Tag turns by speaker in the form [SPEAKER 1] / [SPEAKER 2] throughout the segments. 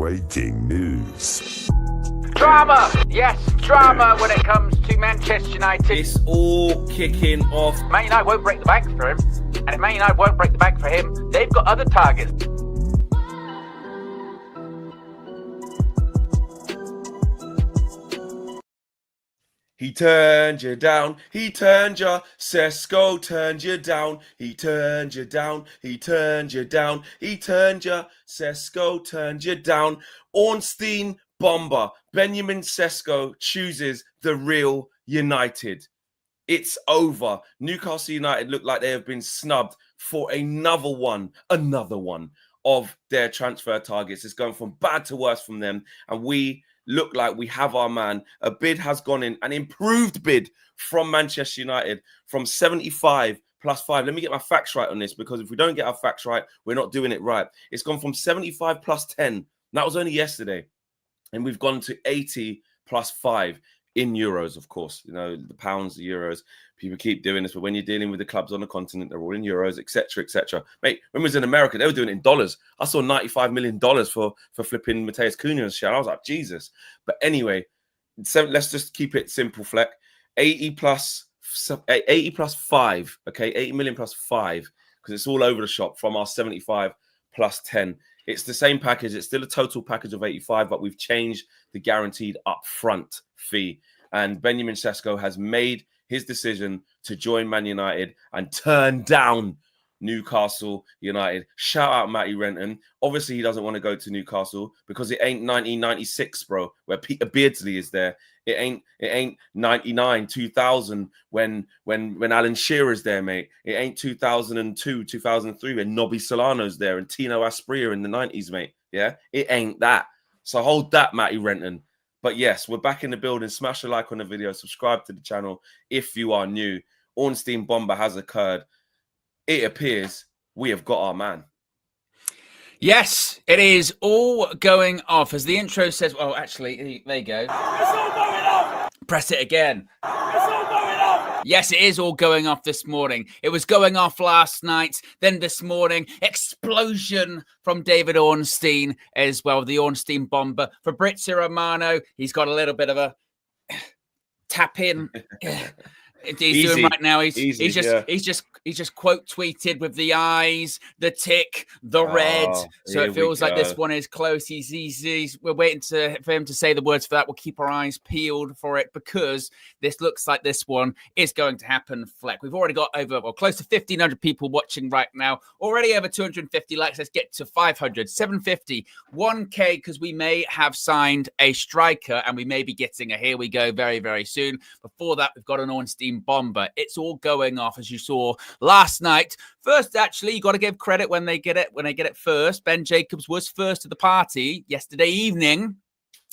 [SPEAKER 1] Breaking news.
[SPEAKER 2] Drama! Yes, drama when it comes to Manchester United.
[SPEAKER 3] It's all kicking off.
[SPEAKER 2] Man United won't break the bank for him. And if Man United won't break the bank for him, they've got other targets.
[SPEAKER 3] He turned you down, he turned you, Sesko turned you down, he turned you down, he turned you down, he turned you, Sesko turned you down. ORNSTEIN, BOMBA, Benjamin Sesko chooses the real United. It's over. Newcastle United look like they have been snubbed for another one of their transfer targets. It's going from bad to worse from them, and we look like we have our man. A bid has gone in, an improved bid from Manchester United from 75 plus 5. Let me get my facts right on this, because if we don't get our facts right, we're not doing it right. It's gone from 75 plus 10. That was only yesterday. And we've gone to 80 plus 5 in euros, of course. You know, the pounds, the euros. People keep doing this, but when you're dealing with the clubs on the continent, they're all in euros, etc., etc. Mate, when we was in America, they were doing it in dollars. I saw $95 million for flipping Mateus Cunha's share. I was like, Jesus. But anyway, so let's just keep it simple, Fleck. 80 plus 5, okay? 80 million plus 5, because it's all over the shop from our 75 plus 10. It's the same package. It's still a total package of 85, but we've changed the guaranteed upfront fee. And Benjamin Sesko has made his decision to join Man United and turn down Newcastle United. Shout out Matty Renton. Obviously, he doesn't want to go to Newcastle because it ain't 1996, bro, where Peter Beardsley is there. It ain't 99, 2000 when Alan Shearer's there, mate. It ain't 2002, 2003 when Nobby Solano's there and Tino Asprilla in the 90s, mate. Yeah, it ain't that. So hold that, Matty Renton. But yes, we're back in the building. Smash a like on the video. Subscribe to the channel if you are new. ORNSTEIN BOMBA has occurred. It appears we have got our man.
[SPEAKER 4] Yes, it is all going off. As the intro says, well, actually, there you go. It's all going off. Press it again. It's all going off. Yes, it is all going off this morning. It was going off last night. Then this morning, explosion from David Ornstein as well. The ORNSTEIN BOMBA. Fabrizio Romano, he's got a little bit of a tap in. He's doing right now. He's just quote tweeted with the eyes, the tick, the red. So it feels like this one is close. We're waiting for him to say the words for that. We'll keep our eyes peeled for it, because this looks like this one is going to happen. Fleck. We've already got close to 1,500 people watching right now. Already over 250 likes. Let's get to 500, 750, 1K, because we may have signed a striker and we may be getting a here we go very, very soon. Before that, we've got an ORNSTEIN BOMBA. It's all going off, as you saw last night. First, actually, you got to give credit when they get it first. Ben Jacobs was first to the party yesterday evening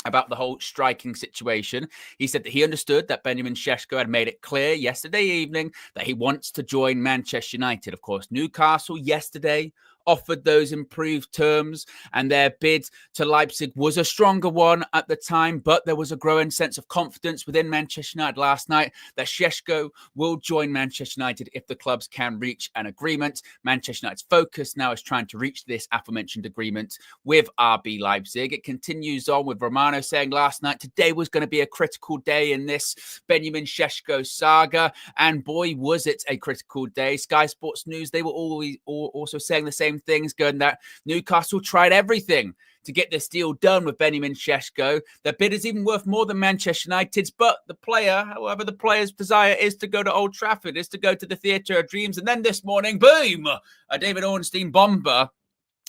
[SPEAKER 4] about the whole striking situation. He said that he understood that Benjamin Sesko had made it clear yesterday evening that he wants to join Manchester United. Of course, Newcastle yesterday offered those improved terms, and their bid to Leipzig was a stronger one at the time, but there was a growing sense of confidence within Manchester United last night that Sesko will join Manchester United if the clubs can reach an agreement. Manchester United's focus now is trying to reach this aforementioned agreement with RB Leipzig. It continues on with Romano saying last night today was going to be a critical day in this Benjamin Sesko saga, and boy, was it a critical day. Sky Sports News, they were also saying the same things, going that Newcastle tried everything to get this deal done with Benjamin Sesko. Their bid is even worth more than Manchester United's, but the player's desire is to go to Old Trafford, is to go to the Theatre of Dreams. And then this morning, boom, a David ORNSTEIN BOMBA,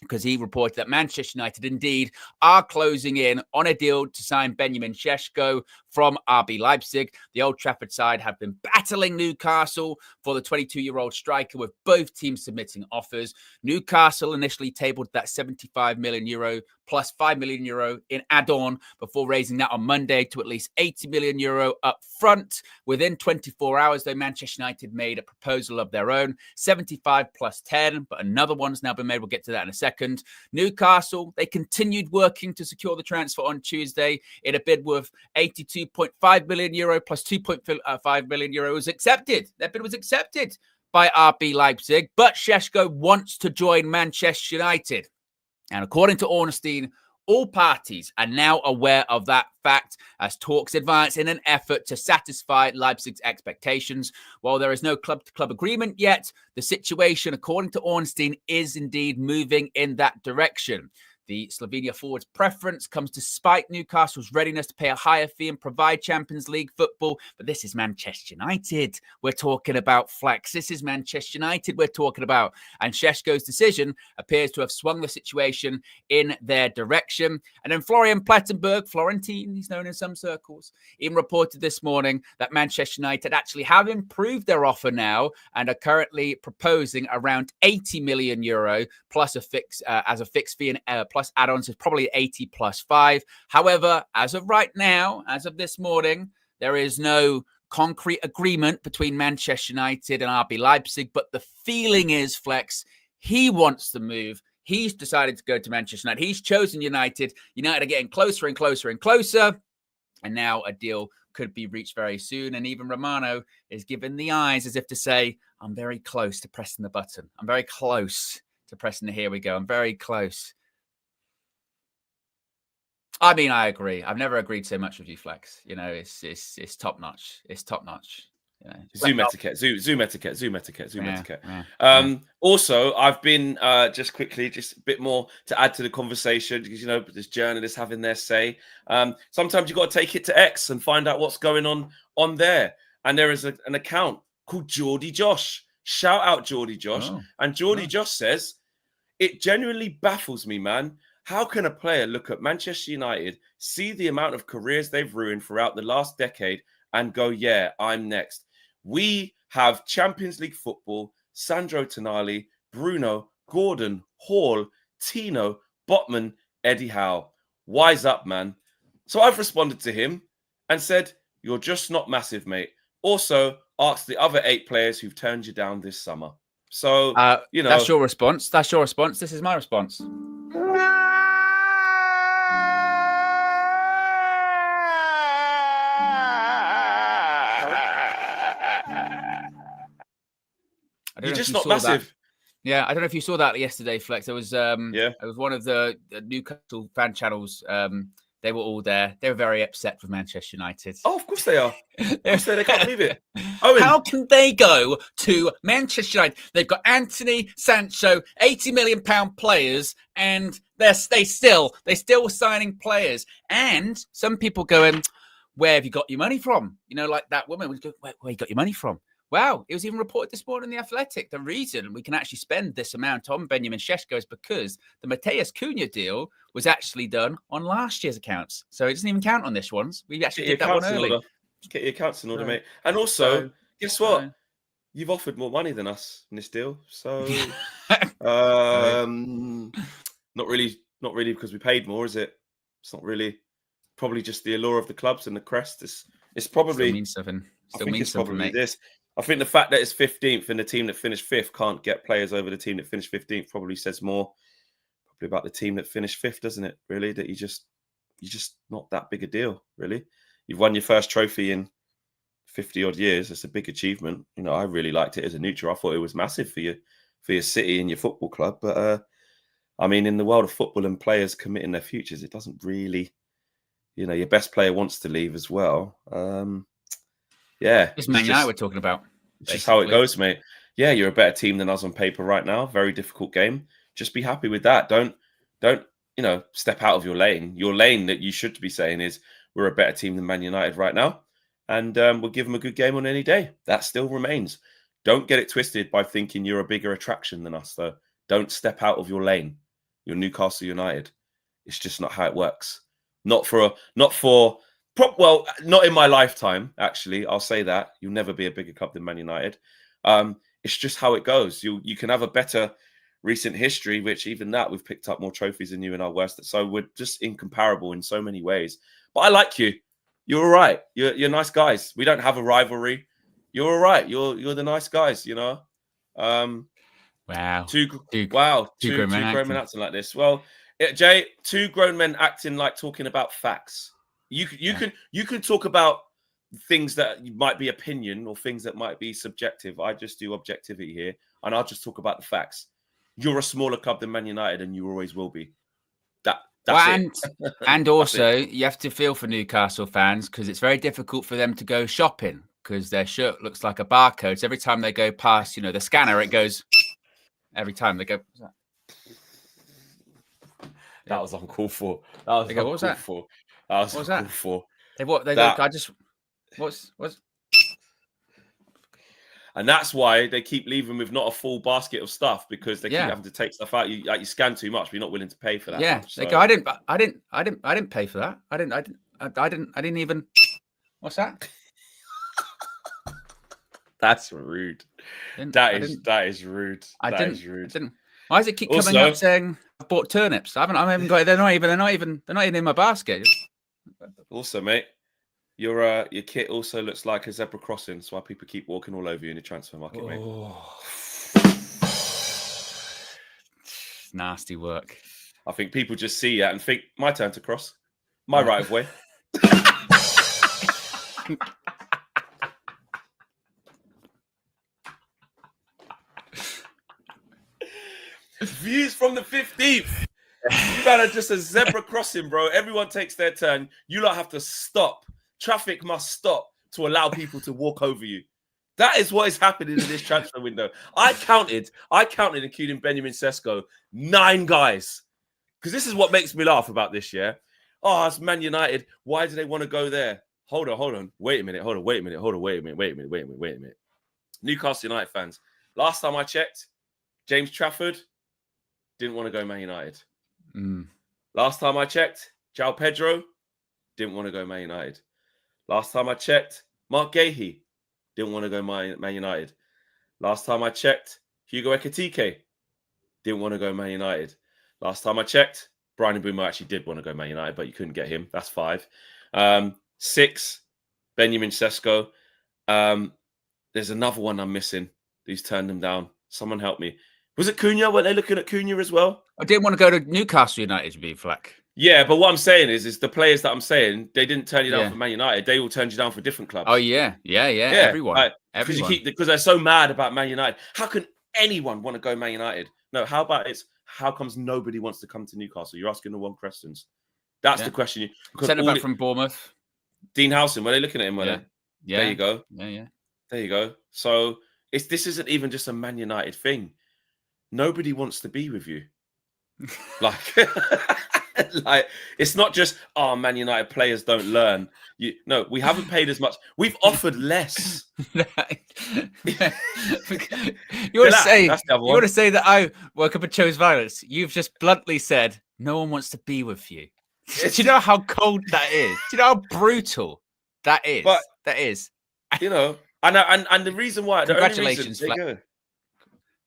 [SPEAKER 4] because he reported that Manchester United indeed are closing in on a deal to sign Benjamin Sesko from RB Leipzig. The Old Trafford side have been battling Newcastle for the 22-year-old striker, with both teams submitting offers. Newcastle initially tabled that 75 million euro plus 5 million euro in add-on before raising that on Monday to at least 80 million euro up front. Within 24 hours, though, Manchester United made a proposal of their own, 75 plus 10, but another one's now been made. We'll get to that in a second. Newcastle, they continued working to secure the transfer on Tuesday in a bid worth 82.5 million euro plus 2.5 million euro was accepted. That bid was accepted by RB Leipzig, but Sesko wants to join Manchester United. And according to ORNSTEIN, All parties are now aware of that fact as talks advance in an effort to satisfy Leipzig's expectations. While there is no club-to-club agreement yet, the situation, according to ORNSTEIN, is indeed moving in that direction. The Slovenia forward's preference comes despite Newcastle's readiness to pay a higher fee and provide Champions League football. But this is Manchester United we're talking about, Flex. This is Manchester United we're talking about. And Sesko's decision appears to have swung the situation in their direction. And then Florian Plettenberg, Florentine, he's known in some circles, even reported this morning that Manchester United actually have improved their offer now and are currently proposing around 80 million euro plus a fix as a fixed fee and plus add-ons is probably 80 plus 5. However, as of right now, as of this morning, there is no concrete agreement between Manchester United and RB Leipzig, but the feeling is, Flex, he wants to move. He's decided to go to Manchester United. He's chosen United. United are getting closer and closer and closer. And now a deal could be reached very soon. And even Romano is giving the eyes as if to say, I'm very close to pressing the button. I'm very close to pressing the here we go. I'm very close. I mean, I agree. I've never agreed so much with you, Flex. You know, it's top notch. It's top notch. You know,
[SPEAKER 3] Zoom etiquette. Also, I've been just a bit more to add to the conversation because, you know, there's journalists having their say. Sometimes you've got to take it to X and find out what's going on there. And there is an account called Geordie Josh. Shout out Geordie Josh.
[SPEAKER 4] Oh.
[SPEAKER 3] And Geordie Josh says, it genuinely baffles me, man. How can a player look at Manchester United, see the amount of careers they've ruined throughout the last decade and go, yeah, I'm next? We have Champions League football, Sandro Tonali, Bruno, Gordon, Hall, Tino, Botman, Eddie Howe. Wise up, man. So I've responded to him and said, you're just not massive, mate. Also, ask the other 8 players who've turned you down this summer. So, you know.
[SPEAKER 4] That's your response. That's your response. This is my response.
[SPEAKER 3] You're just not massive.
[SPEAKER 4] That. Yeah, I don't know if you saw that yesterday, Flex. There was it was one of the Newcastle fan channels. They were all there. They were very upset with Manchester United.
[SPEAKER 3] Oh, of course they are. They can't believe it. Owen.
[SPEAKER 4] How can they go to Manchester United? They've got Anthony, Sancho, £80 million players, and they're still signing players. And some people going, where have you got your money from? You know, like that woman was going, where you got your money from? Wow, it was even reported this morning in The Athletic. The reason we can actually spend this amount on Benjamin Sesko is because the Mateus Cunha deal was actually done on last year's accounts. So it doesn't even count on this one's. We actually did that one early.
[SPEAKER 3] Get your accounts in order, mate. And also, guess what? You've offered more money than us in this deal. So, not really because we paid more, is it? It's not really. Probably just the allure of the clubs and the crest. It's probably
[SPEAKER 4] still means something.
[SPEAKER 3] Probably this. I think the fact that it's 15th and the team that finished 5th can't get players over the team that finished 15th probably says more probably about the team that finished 5th, doesn't it? Really, that you're just not that big a deal, really. You've won your first trophy in 50 odd years. It's a big achievement. You know, I really liked it as a neutral. I thought it was massive for your city and your football club. But I mean, in the world of football and players committing their futures, it doesn't really, you know, your best player wants to leave as well. Yeah.
[SPEAKER 4] It's Man United we're talking about.
[SPEAKER 3] It's just how it goes, mate. Yeah, you're a better team than us on paper right now. Very difficult game. Just be happy with that. Don't, you know, step out of your lane. Your lane that you should be saying is we're a better team than Man United right now. And we'll give them a good game on any day. That still remains. Don't get it twisted by thinking you're a bigger attraction than us, though. Don't step out of your lane. You're Newcastle United. It's just not how it works. Not in my lifetime, actually. I'll say that. You'll never be a bigger club than Man United. It's just how it goes. You can have a better recent history, which even that, we've picked up more trophies than you in our worst. So we're just incomparable in so many ways. But I like you. You're all right. You're nice guys. We don't have a rivalry. You're all right. You're the nice guys, you know.
[SPEAKER 4] Wow.
[SPEAKER 3] Two grown men acting like this. Well, Jay, 2 grown men acting like talking about facts. You can talk about things that might be opinion or things that might be subjective. I just do objectivity here, and I'll just talk about the facts. You're a smaller club than Man United, and you always will be. That's it.
[SPEAKER 4] And also, you have to feel for Newcastle fans because it's very difficult for them to go shopping because their shirt looks like a barcode. So every time they go past, the scanner, it goes. Every time they go. What's that?
[SPEAKER 3] That was uncalled for. That was
[SPEAKER 4] What was that?
[SPEAKER 3] for. That was
[SPEAKER 4] What was
[SPEAKER 3] uncalled
[SPEAKER 4] that?
[SPEAKER 3] for.
[SPEAKER 4] They what? They
[SPEAKER 3] That-
[SPEAKER 4] go. I just. What's?
[SPEAKER 3] And that's why they keep leaving with not a full basket of stuff because they keep having to take stuff out. You scan too much, but you're not willing to pay for that.
[SPEAKER 4] Yeah,
[SPEAKER 3] much,
[SPEAKER 4] they
[SPEAKER 3] so.
[SPEAKER 4] go. I didn't pay for that. I didn't even. What's that?
[SPEAKER 3] That's rude. That is rude.
[SPEAKER 4] I
[SPEAKER 3] That
[SPEAKER 4] didn't.
[SPEAKER 3] is rude.
[SPEAKER 4] I didn't. Why does it keep coming
[SPEAKER 3] Also-
[SPEAKER 4] up saying I've bought turnips? I haven't got. They're not even in my basket.
[SPEAKER 3] Also, mate, your kit also looks like a zebra crossing. That's why people keep walking all over you in the transfer market, mate.
[SPEAKER 4] Nasty work.
[SPEAKER 3] I think people just see that and think, my turn to cross. My right of way. Views from the 15th. You better just a zebra crossing, bro. Everyone takes their turn. You lot have to stop. Traffic must stop to allow people to walk over you. That is what is happening in this transfer window. I counted, including Benjamin Sesko, 9 guys. Because this is what makes me laugh about this, yeah? Oh, it's Man United. Why do they want to go there? Hold on. Wait a minute. Newcastle United fans. Last time I checked, James Trafford didn't want to go Man United. Last time I checked, João Pedro didn't want to go Man United. Last time I checked, Mark Gahey didn't want to go Man United. Last time I checked, Hugo Ekitike didn't want to go Man United. Last time I checked, Brian Mbeumo actually did want to go Man United, but you couldn't get him. That's 5. 6, Benjamin Sesko. There's another one I'm missing. He's turned them down. Someone help me. Was it Cunha? Were they looking at Cunha as well?
[SPEAKER 4] I didn't want to go to Newcastle United to be flack.
[SPEAKER 3] Yeah, but what I'm saying is the players that I'm saying, they didn't turn you down for Man United. They all turned you down for different clubs.
[SPEAKER 4] Oh, yeah. Everyone.
[SPEAKER 3] Because they're so mad about Man United. How can anyone want to go Man United? No, how about how comes nobody wants to come to Newcastle? You're asking the wrong questions. That's the question.
[SPEAKER 4] Centre back from Bournemouth.
[SPEAKER 3] Dean Howson, were they looking at him?
[SPEAKER 4] Yeah.
[SPEAKER 3] There you go.
[SPEAKER 4] Yeah.
[SPEAKER 3] There you go. So this isn't even just a Man United thing. Nobody wants to be with you. Like it's not just Man United players don't learn. No, we haven't paid as much. We've offered less.
[SPEAKER 4] You want to say that I woke up and chose violence? You've just bluntly said no one wants to be with you. Do you know how cold that is? Do you know how brutal that is?
[SPEAKER 3] But
[SPEAKER 4] that is.
[SPEAKER 3] And the reason why.
[SPEAKER 4] Congratulations,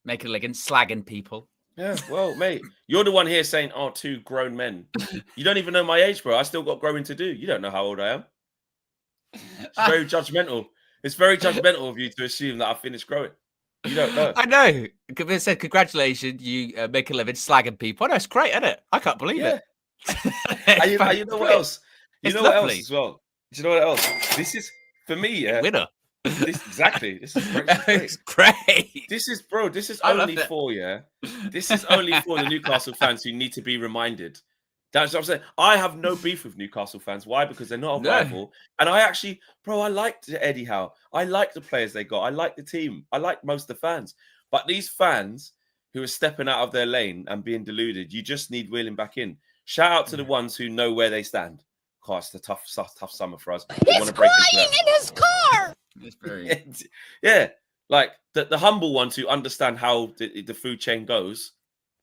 [SPEAKER 4] make it like and slagging people.
[SPEAKER 3] Yeah, well, mate, you're the one here saying, 2 grown men. You don't even know my age, bro. I still got growing to do. You don't know how old I am. It's very judgmental. It's very judgmental of you to assume that I finished growing. You don't know.
[SPEAKER 4] I know. It said, congratulations, you make a living slagging people. I know, it's great, isn't it? I can't believe it.
[SPEAKER 3] And you know what else? You know what else as well? Do you know what else? This is, for me,
[SPEAKER 4] winner.
[SPEAKER 3] Exactly. This is great.
[SPEAKER 4] It's great.
[SPEAKER 3] This is only for This is only for the Newcastle fans who need to be reminded. That's what I'm saying. I have no beef with Newcastle fans. Why? Because they're not a rival. And I actually, I liked Eddie Howe. I like the players they got. I like the team. I like most of the fans. But these fans who are stepping out of their lane and being deluded, you just need wheeling back in. Shout out to the ones who know where they stand. God, it's a tough summer for us.
[SPEAKER 5] He's crying in his car.
[SPEAKER 4] It's very...
[SPEAKER 3] Yeah, like the humble ones who understand how the food chain goes,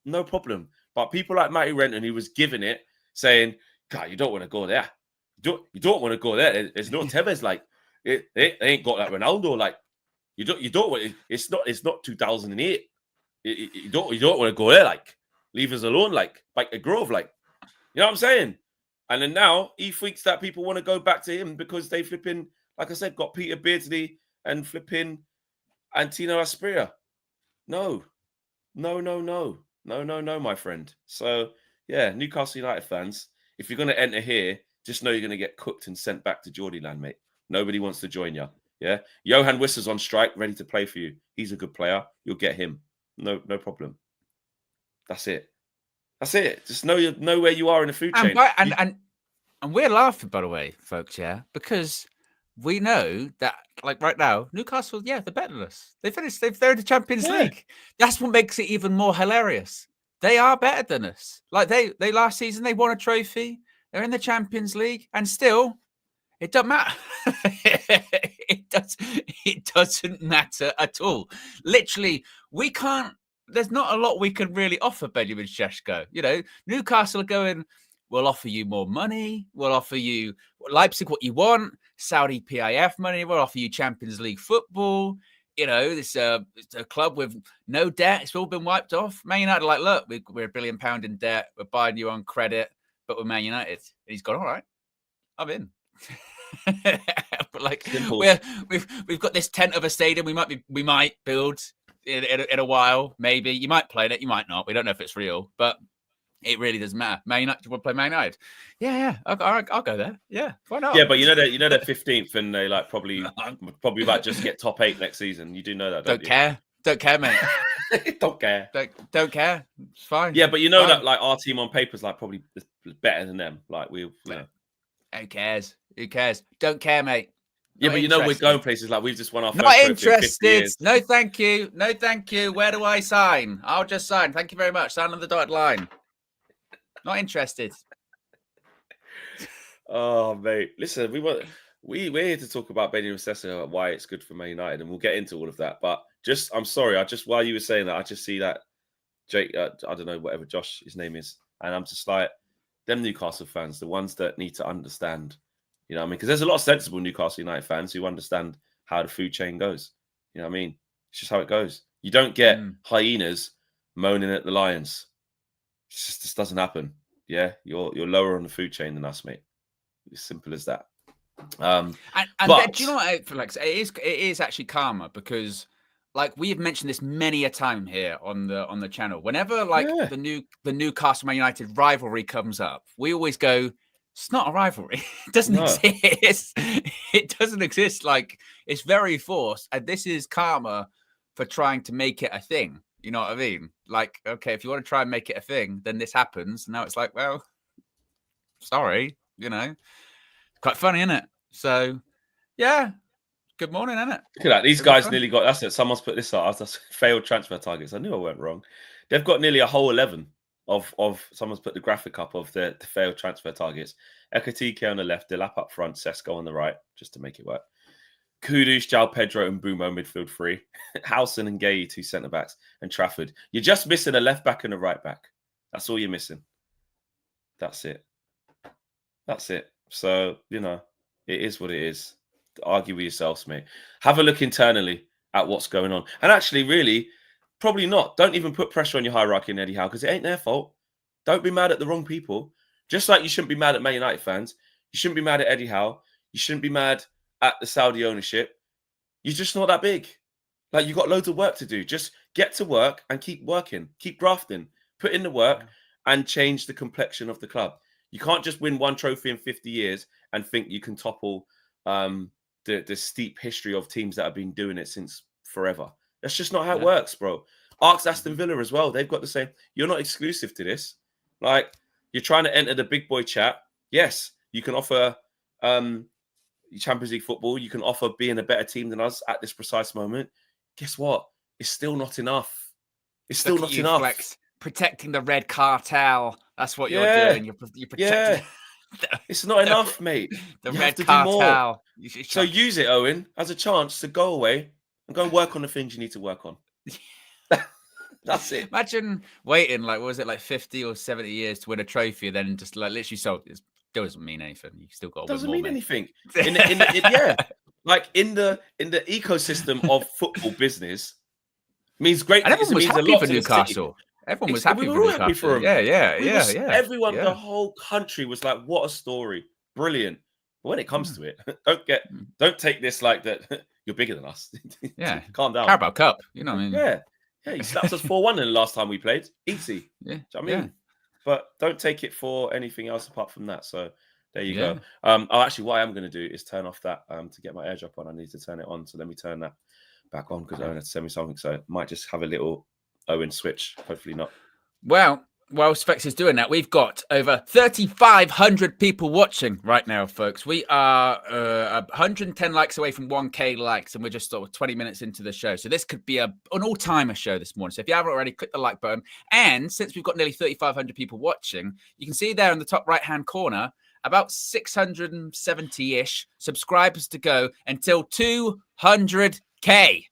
[SPEAKER 3] no problem. But people like Matty Renton, who was giving it, saying, God, you don't want to go there. You don't want to go there. There's no Tevez, like, they ain't got that Ronaldo. Like, you don't want it's not 2008. You don't want to go there, like, leave us alone, like a Grove, like, you know what I'm saying? And then now he thinks that people want to go back to him because they flipping, like I said, got Peter Beardsley and flipping Antino Aspria. No, my friend. So, yeah, Newcastle United fans, if you're going to enter here, just know you're going to get cooked and sent back to Geordieland, mate. Nobody wants to join you. Yeah? Johan Wissa's on strike, ready to play for you. He's a good player. You'll get him. No problem. That's it. That's it. Just know where you are in the food chain.
[SPEAKER 4] And we're laughing, by the way, folks, yeah, because we know that, like right now, Newcastle, yeah, they're better than us. They're in the Champions League. That's what makes it even more hilarious. They are better than us. Like they last season, they won a trophy. They're in the Champions League, and still, it doesn't matter. It doesn't matter at all. Literally, we can't. There's not a lot we can really offer Benjamin Sesko. You know, Newcastle are going, we'll offer you more money. We'll offer you Leipzig what you want, Saudi PIF money. We'll offer you Champions League football. You know, it's a club with no debt. It's all been wiped off. Man United are like, look, we're £1 billion in debt. We're buying you on credit, but we're Man United. And he's gone, all right, I'm in. But like, we've got this tent of a stadium. We might build in a while. Maybe you might play in it. You might not. We don't know if it's real, but it really doesn't matter. Man United, you want to play Man United? Yeah. I'll go there. Yeah, why not?
[SPEAKER 3] Yeah, but you know they're 15th, and they like probably about just get top 8 next season. You do know that, don't you?
[SPEAKER 4] Don't care, mate.
[SPEAKER 3] Don't care.
[SPEAKER 4] Don't care. It's fine.
[SPEAKER 3] Yeah, but you know that like our team on paper is like probably better than them. Like we.
[SPEAKER 4] Who cares? Don't care, mate.
[SPEAKER 3] Yeah, but you know we're going places like we've just won our first
[SPEAKER 4] Not
[SPEAKER 3] trophy in
[SPEAKER 4] interested.
[SPEAKER 3] 50 years.
[SPEAKER 4] No, thank you. Where do I sign? I'll just sign. Thank you very much. Sign on the dotted line. Not interested.
[SPEAKER 3] Oh, mate. Listen, we're here to talk about Benjamin Sesko, why it's good for Man United, and we'll get into all of that. But I'm sorry. While you were saying that, I just see that Jake, I don't know, whatever Josh, his name is, and I'm just like, them Newcastle fans, the ones that need to understand, you know what I mean? Because there's a lot of sensible Newcastle United fans who understand how the food chain goes. You know what I mean? It's just how it goes. You don't get hyenas moaning at the lions. It just doesn't happen. Yeah, you're lower on the food chain than us, mate. As simple as that.
[SPEAKER 4] But do you know what, Felix? It is actually karma because, like, we have mentioned this many a time here on the channel. Whenever the Newcastle Man United rivalry comes up, we always go, it's not a rivalry. It doesn't exist. It doesn't exist. Like, it's very forced, and this is karma for trying to make it a thing. You know what I mean? Like, okay, if you want to try and make it a thing, then this happens. Now it's like, well, sorry, you know. Quite funny, isn't it? So, yeah. Good morning, isn't it?
[SPEAKER 3] Look at that. These guys nearly got, that's it. Someone's put this up. That's failed transfer targets. I knew I went wrong. They've got nearly a whole 11 of someone's put the graphic up of the failed transfer targets. Ekatike on the left, Delap up front, Sesko on the right, just to make it work. Kudus, João Pedro, and Bumo midfield 3. Howson and Gay, 2 centre backs, and Trafford. You're just missing a left back and a right back. That's all you're missing. That's it. So, you know, it is what it is. Argue with yourselves, mate. Have a look internally at what's going on. And actually, really, probably not. Don't even put pressure on your hierarchy and Eddie Howe because it ain't their fault. Don't be mad at the wrong people. Just like you shouldn't be mad at Man United fans. You shouldn't be mad at Eddie Howe. You shouldn't be mad at the Saudi ownership. You're just not that big. Like, you've got loads of work to do. Just get to work and keep working. Keep grafting. Put in the work and change the complexion of the club. You can't just win one trophy in 50 years and think you can topple the steep history of teams that have been doing it since forever. That's just not how it works, bro. Ask Aston Villa as well. They've got the same. You're not exclusive to this. Like, you're trying to enter the big boy chat. Yes, you can offer Champions League football. You can offer being a better team than us at this precise moment. Guess what? It's still not enough. It's still not enough.
[SPEAKER 4] Flex. Protecting the red cartel. That's what you're doing. You're protecting.
[SPEAKER 3] It's not enough, mate.
[SPEAKER 4] The
[SPEAKER 3] you
[SPEAKER 4] red
[SPEAKER 3] have to
[SPEAKER 4] cartel.
[SPEAKER 3] Do more. So use it, Owen, as a chance to go away and go and work on the things you need to work on. That's it.
[SPEAKER 4] Imagine waiting, like, what was it, like 50 or 70 years to win a trophy, and then just like literally so it doesn't mean anything. You still got to
[SPEAKER 3] doesn't
[SPEAKER 4] win
[SPEAKER 3] mean
[SPEAKER 4] more,
[SPEAKER 3] anything. Yeah, like in the ecosystem of football business means great.
[SPEAKER 4] And everyone was happy for Newcastle. Everyone was happy for Newcastle.
[SPEAKER 3] Happy for him.
[SPEAKER 4] Yeah.
[SPEAKER 3] Everyone, the whole country was like, "What a story! Brilliant." But when it comes to it, don't take this like that. You're bigger than us.
[SPEAKER 4] Yeah,
[SPEAKER 3] calm down.
[SPEAKER 4] Carabao Cup. You know what I mean?
[SPEAKER 3] Yeah. You slapped us 4-1 in the last time we played. Easy.
[SPEAKER 4] Yeah.
[SPEAKER 3] Do you know what I mean? But don't take it for anything else apart from that. So there you go. Actually, what I am going to do is turn off that to get my airdrop on. I need to turn it on. So let me turn that back on because Owen had to send me something. So I might just have a little Owen switch. Hopefully not.
[SPEAKER 4] Well, while Specs is doing that, we've got over 3,500 people watching right now, folks. We are 110 likes away from 1K likes, and we're just sort of 20 minutes into the show. So this could be an all-timer show this morning. So if you haven't already, click the like button. And since we've got nearly 3,500 people watching, you can see there in the top right-hand corner, about 670-ish subscribers to go until 200K.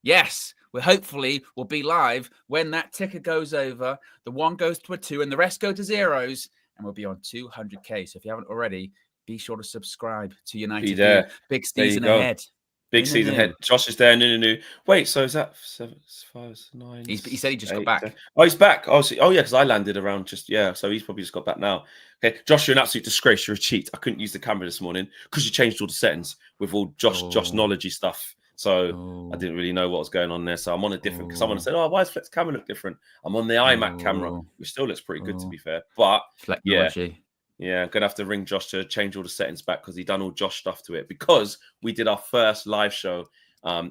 [SPEAKER 4] Yes. We'll be live when that ticker goes over. The 1 goes to a 2 and the rest go to zeros, and we'll be on 200K. So if you haven't already, be sure to subscribe to United.
[SPEAKER 3] Be there.
[SPEAKER 4] Big season ahead.
[SPEAKER 3] Big season ahead. Josh is there. No. Wait, so is that 7, 5, 9?
[SPEAKER 4] He said he just
[SPEAKER 3] 8,
[SPEAKER 4] got back.
[SPEAKER 3] 10. Oh, he's back. Oh, yeah, because I landed around so he's probably just got back now. Okay, Josh, you're an absolute disgrace. You're a cheat. I couldn't use the camera this morning because you changed all the settings with all Josh knowledgey stuff. So I didn't really know what was going on there. So I'm on a different, because someone said, "Oh, why does Flex camera look different?" I'm on the iMac camera, which still looks pretty good to be fair. But
[SPEAKER 4] Technology.
[SPEAKER 3] yeah, I'm gonna have to ring Josh to change all the settings back because he done all Josh stuff to it. Because we did our first live show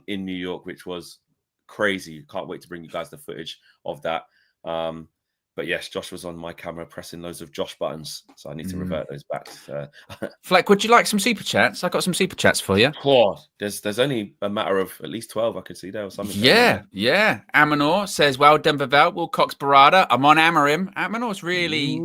[SPEAKER 3] in New York, which was crazy. Can't wait to bring you guys the footage of that. But yes, Josh was on my camera pressing loads of Josh buttons, so I need to revert those back.
[SPEAKER 4] Fleck, would you like some super chats? I got some super chats for you.
[SPEAKER 3] There's only a matter of at least 12 I could see there or something.
[SPEAKER 4] Yeah. Amanor says, "Well done, Val. Wilcox Barada. I'm on Amarim." Amanor's really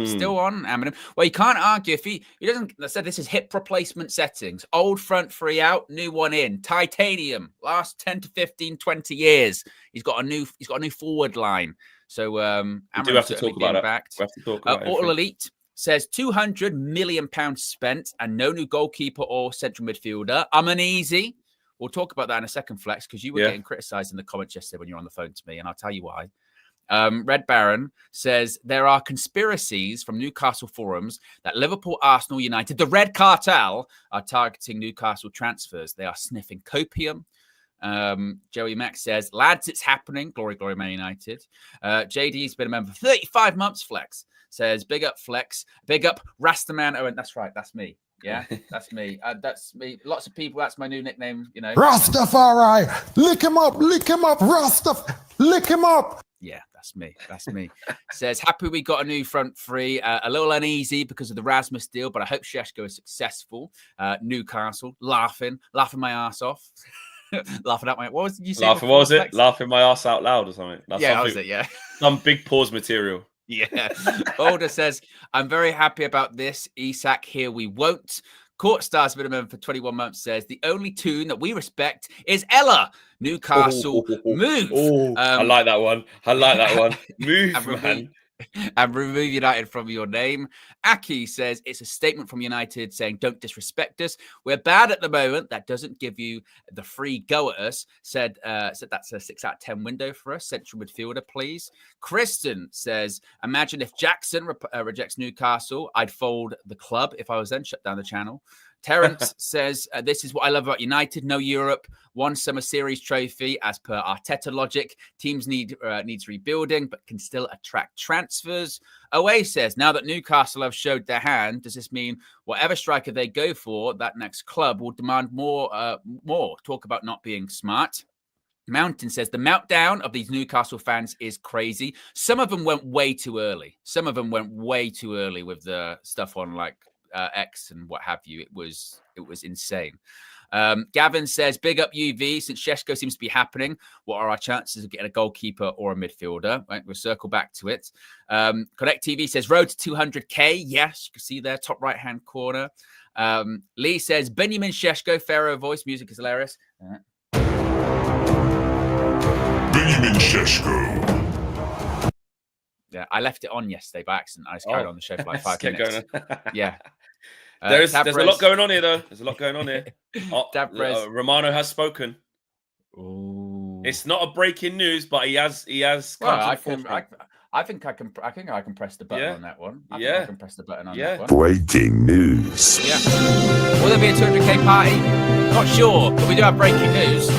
[SPEAKER 4] still on Amarim. Well, you can't argue if he doesn't. I said this is hip replacement settings. Old front 3 out, new 1 in. Titanium. Last 10 to 15, 20 years. He's got a new forward line. So
[SPEAKER 3] we do have to talk about it. We have to talk about
[SPEAKER 4] All Elite says £200 million spent and no new goalkeeper or central midfielder. I'm uneasy. We'll talk about that in a second, Flex, because you were getting criticised in the comments yesterday when you were on the phone to me, and I'll tell you why. Red Baron says there are conspiracies from Newcastle forums that Liverpool, Arsenal, United, the Red Cartel, are targeting Newcastle transfers. They are sniffing copium. Joey Mack says, "Lads, it's happening. Glory, glory, Man United." JD's been a member for 35 months. Flex says, "Big up, Flex. Big up, Rastaman Owen." That's right. That's me. Yeah, that's me. That's me. Lots of people. That's my new nickname. You know,
[SPEAKER 6] Rastafari. Lick him up. Lick him up. Lick him up.
[SPEAKER 4] Yeah, that's me. That's me. Says, "Happy we got a new front 3. A little uneasy because of the Rasmus deal, but I hope Sesko is successful." Newcastle, laughing my ass off. Laughing at my, what was you saying?
[SPEAKER 3] Laughing, what was it? Laughing my ass out loud or something. That's
[SPEAKER 4] that was it, yeah.
[SPEAKER 3] Some big pause material.
[SPEAKER 4] Yeah. Older says, "I'm very happy about this. Isak, here we won't." Court Stars minimum for 21 months says, "The only tune that we respect is Ella." Newcastle, move.
[SPEAKER 3] I like that one. Move, man.
[SPEAKER 4] And remove United from your name. Aki says, "It's a statement from United saying don't disrespect us. We're bad at the moment. That doesn't give you the free go at us." Said that's a 6 out of 10 window for us. Central midfielder, please. Kristen says, "Imagine if Jackson rejects Newcastle. I'd fold the club if I was then, shut down the channel." Terence says, "This is what I love about United. No Europe, 1 summer series trophy as per Arteta logic. Teams needs rebuilding, but can still attract transfers." Owe says, "Now that Newcastle have showed their hand, does this mean whatever striker they go for, that next club will demand more? Talk about not being smart." Mountain says, "The meltdown of these Newcastle fans is crazy. Some of them went way too early. With the stuff on like X and what have you. It was insane." Gavin says, "Big up UV. Since Sesko seems to be happening, what are our chances of getting a goalkeeper or a midfielder?" Right, we'll circle back to it. Connect TV says, "Road to 200K. Yes, you can see there, top right-hand corner." Lee says, "Benjamin Sesko, Pharaoh voice, music is hilarious."
[SPEAKER 1] Benjamin Sesko.
[SPEAKER 4] Yeah, I left it on yesterday by accident. I just carried on the show for like 5 minutes. Yeah.
[SPEAKER 3] There's a lot going on here, though. Romano has spoken.
[SPEAKER 4] Ooh.
[SPEAKER 3] It's not a breaking news, but he has.
[SPEAKER 4] Well, I think I can press the button on that one. I think I can press the button on that one.
[SPEAKER 1] Breaking news.
[SPEAKER 4] Yeah. Will there be a 200K party? Not sure, but we do have breaking news.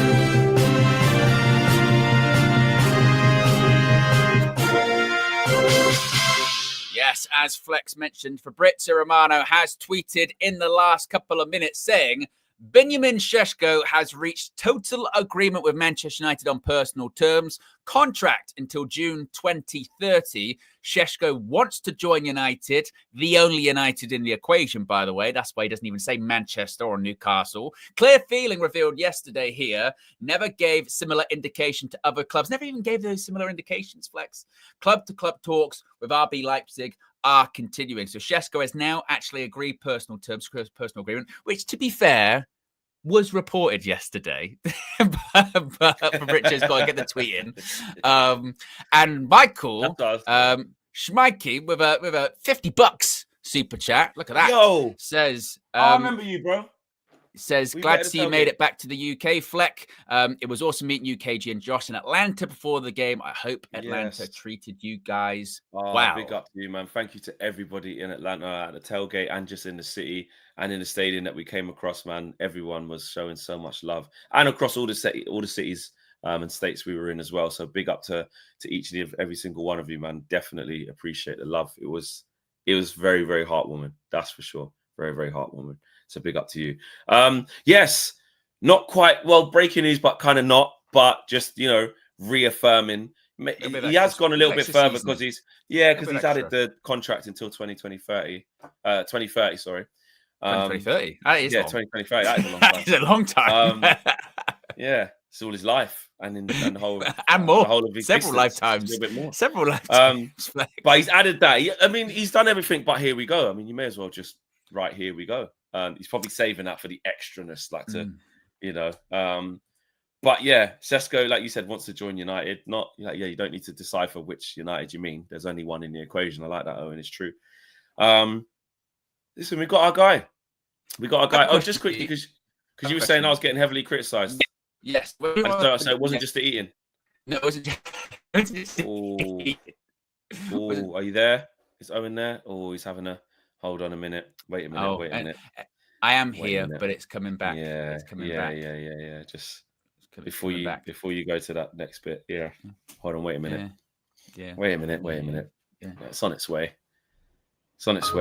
[SPEAKER 4] Yes, as Flex mentioned, Fabrizio Romano has tweeted in the last couple of minutes saying Benjamin Sesko has reached total agreement with Manchester United on personal terms. Contract until June 2030. Sesko wants to join United, the only United in the equation, by the way. That's why he doesn't even say Manchester or Newcastle. Clear feeling revealed yesterday here. Never gave similar indication to other clubs. Never even gave those similar indications, Flex. Club-to-club talks with RB Leipzig are continuing. So Sesko has now actually agreed personal terms, personal agreement, which, to be fair, was reported yesterday. but Fabrizio's got to get the tweet in. And Michael, Schmikey with a $50 super chat. Look at that.
[SPEAKER 3] Yo,
[SPEAKER 4] says,
[SPEAKER 3] I remember you, bro.
[SPEAKER 4] Says, glad to see you made it back to the UK, Fleck. It was awesome meeting you, KG and Josh in Atlanta before the game. I hope Atlanta treated you guys wow.
[SPEAKER 3] Big up to you, man. Thank you to everybody in Atlanta at the tailgate and just in the city and in the stadium that we came across, man. Everyone was showing so much love. And across all the cities and states we were in as well. So big up to each and every single one of you, man. Definitely appreciate the love. It was very, very heartwarming. That's for sure. Very, very heartwarming. So big up to you. Yes, not quite, well, breaking news, but kind of not, but just, reaffirming. He has gone a little bit further because he's added the contract until 2030, sorry.
[SPEAKER 4] 2030? That is long.
[SPEAKER 3] 2030. That is a long time.
[SPEAKER 4] That is a long time.
[SPEAKER 3] Yeah, it's all his life and the whole
[SPEAKER 4] and more.
[SPEAKER 3] The whole of his
[SPEAKER 4] several lifetimes.
[SPEAKER 3] A little bit more.
[SPEAKER 4] Several lifetimes.
[SPEAKER 3] But he's added that. I mean, he's done everything but here we go. I mean, you may as well just write here we go. He's probably saving that for the extraness, But yeah, Sesko, like you said, wants to join United. Not you don't need to decipher which United you mean. There's only one in the equation. I like that, Owen. It's true. Listen, we got our guy. Oh, just quickly because you were saying I was getting heavily criticised.
[SPEAKER 4] Yes.
[SPEAKER 3] So it wasn't just the eating.
[SPEAKER 4] No, it wasn't.
[SPEAKER 3] Oh, are you there? Is Owen there? Oh, he's having a. Hold on a minute. Wait a minute.
[SPEAKER 4] I am here, but it's coming back.
[SPEAKER 3] Yeah,
[SPEAKER 4] it's coming back.
[SPEAKER 3] Yeah. Just before you go to that next bit. Yeah. Hold on. Wait a minute.
[SPEAKER 4] Yeah.
[SPEAKER 3] Wait a minute.
[SPEAKER 4] Yeah.
[SPEAKER 3] It's on its way. Just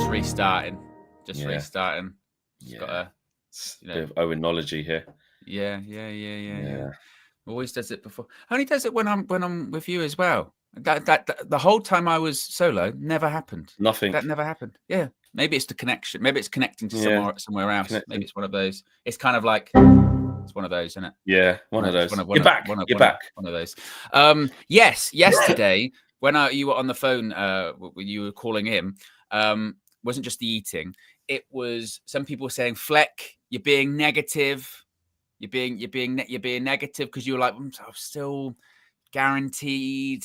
[SPEAKER 4] restarting.
[SPEAKER 3] Yeah.
[SPEAKER 4] Got a
[SPEAKER 3] bit of Owenology here.
[SPEAKER 4] Yeah. Always does it before. Only does it when I'm with you as well. That the whole time I was solo never happened.
[SPEAKER 3] Nothing.
[SPEAKER 4] That never happened. Yeah. Maybe it's the connection. Maybe it's connecting to somewhere else. Maybe it's one of those. It's kind of like it's one of those, isn't it?
[SPEAKER 3] Yeah, one of those. You're back.
[SPEAKER 4] One of those. Yes. Yesterday, when you were on the phone, when you were calling him, wasn't just the eating. It was some people saying, "Fleck, you're being negative. You're being negative because you were like, I'm still." Guaranteed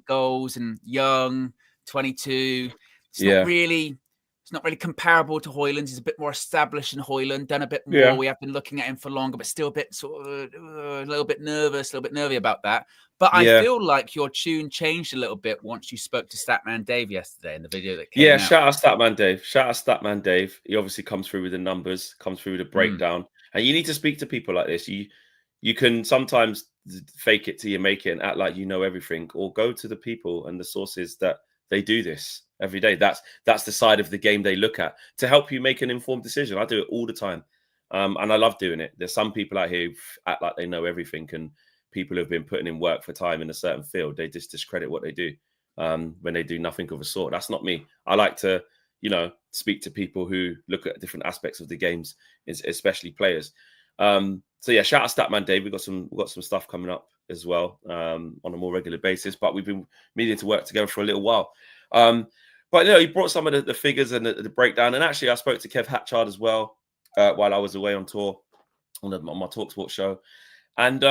[SPEAKER 4] goals and young, 22. It's not really comparable to Højlund. He's a bit more established in Højlund, done a bit more. Yeah. We have been looking at him for longer, but still a bit sort of a little bit nervy about that. But I feel like your tune changed a little bit once you spoke to Statman Dave yesterday in the video that came out.
[SPEAKER 3] Shout out Statman Dave. He obviously comes through with the numbers, comes through with the breakdown. And you need to speak to people like this. You can sometimes fake it till you make it and act like you know everything, or go to the people and the sources that they do this every day. That's the side of the game they look at to help you make an informed decision. I do it all the time. And I love doing it. There's some people out here who act like they know everything, and people who've been putting in work for time in a certain field, they just discredit what they do when they do nothing of a sort. That's not me. I like to, speak to people who look at different aspects of the games, especially players. So yeah, shout out Statman Dave. We've got some stuff coming up as well on a more regular basis, but we've been meaning to work together for a little while. But he brought some of the figures and the breakdown. And actually, I spoke to Kev Hatchard as well while I was away on tour on my TalkSport show. And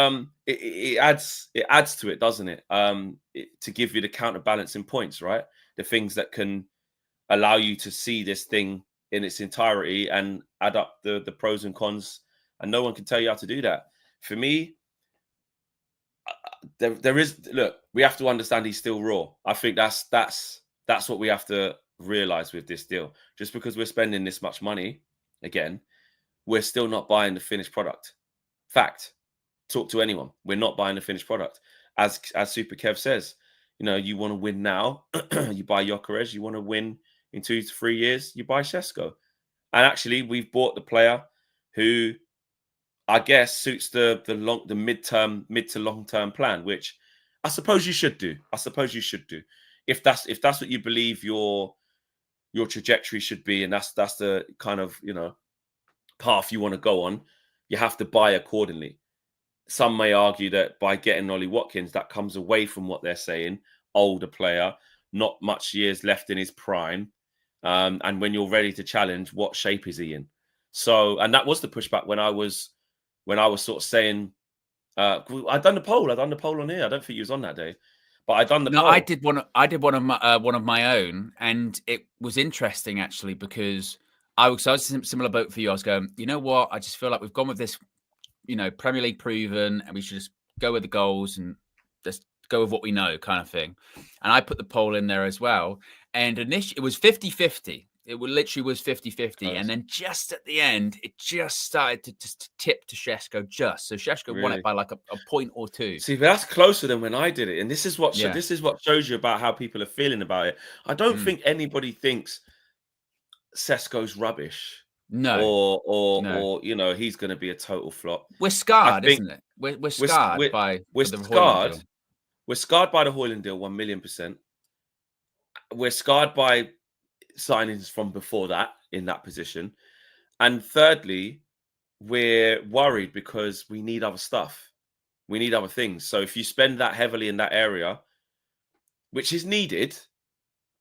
[SPEAKER 3] it adds to it, doesn't it? To give you the counterbalancing points, right? The things that can allow you to see this thing in its entirety and add up the pros and cons. And no one can tell you how to do that. For me, we have to understand he's still raw. I think that's what we have to realize with this deal. Just because we're spending this much money, again, we're still not buying the finished product. Fact. Talk to anyone. We're not buying the finished product. As Super Kev says, you want to win now, you buy Gyökeres. You want to win in 2 to 3 years, you buy Sesko. And actually, we've bought the player who I guess suits the mid to long term plan, which I suppose you should do. If that's what you believe your trajectory should be, and that's the kind of path you want to go on, you have to buy accordingly. Some may argue that by getting Ollie Watkins, that comes away from what they're saying. Older player, not much years left in his prime. And when you're ready to challenge, what shape is he in? So, and that was the pushback when I was sort of saying, I'd done the poll on here. I don't think you was on that day, but I'd done the poll.
[SPEAKER 4] I did one of my own, and it was interesting actually because I was similar boat for you. I was going, you know what? I just feel like we've gone with this, Premier League proven, and we should just go with the goals and just go with what we know kind of thing. And I put the poll in there as well. And initially it was 50-50. It literally was 50-50. Nice. And then just at the end, it just started to tip to Sesko So Sesko won it by like a point or two.
[SPEAKER 3] See, but that's closer than when I did it. And this is what shows you about how people are feeling about it. I don't think anybody thinks Sesko's rubbish.
[SPEAKER 4] No.
[SPEAKER 3] Or he's going to be a total flop.
[SPEAKER 4] We're scarred, isn't it? We're scarred by the Hoyland deal.
[SPEAKER 3] We're scarred by the Hoyland deal, 1,000,000%. We're scarred by signings from before that in that position. And thirdly, we're worried because we need other stuff. We need other things. So if you spend that heavily in that area, which is needed,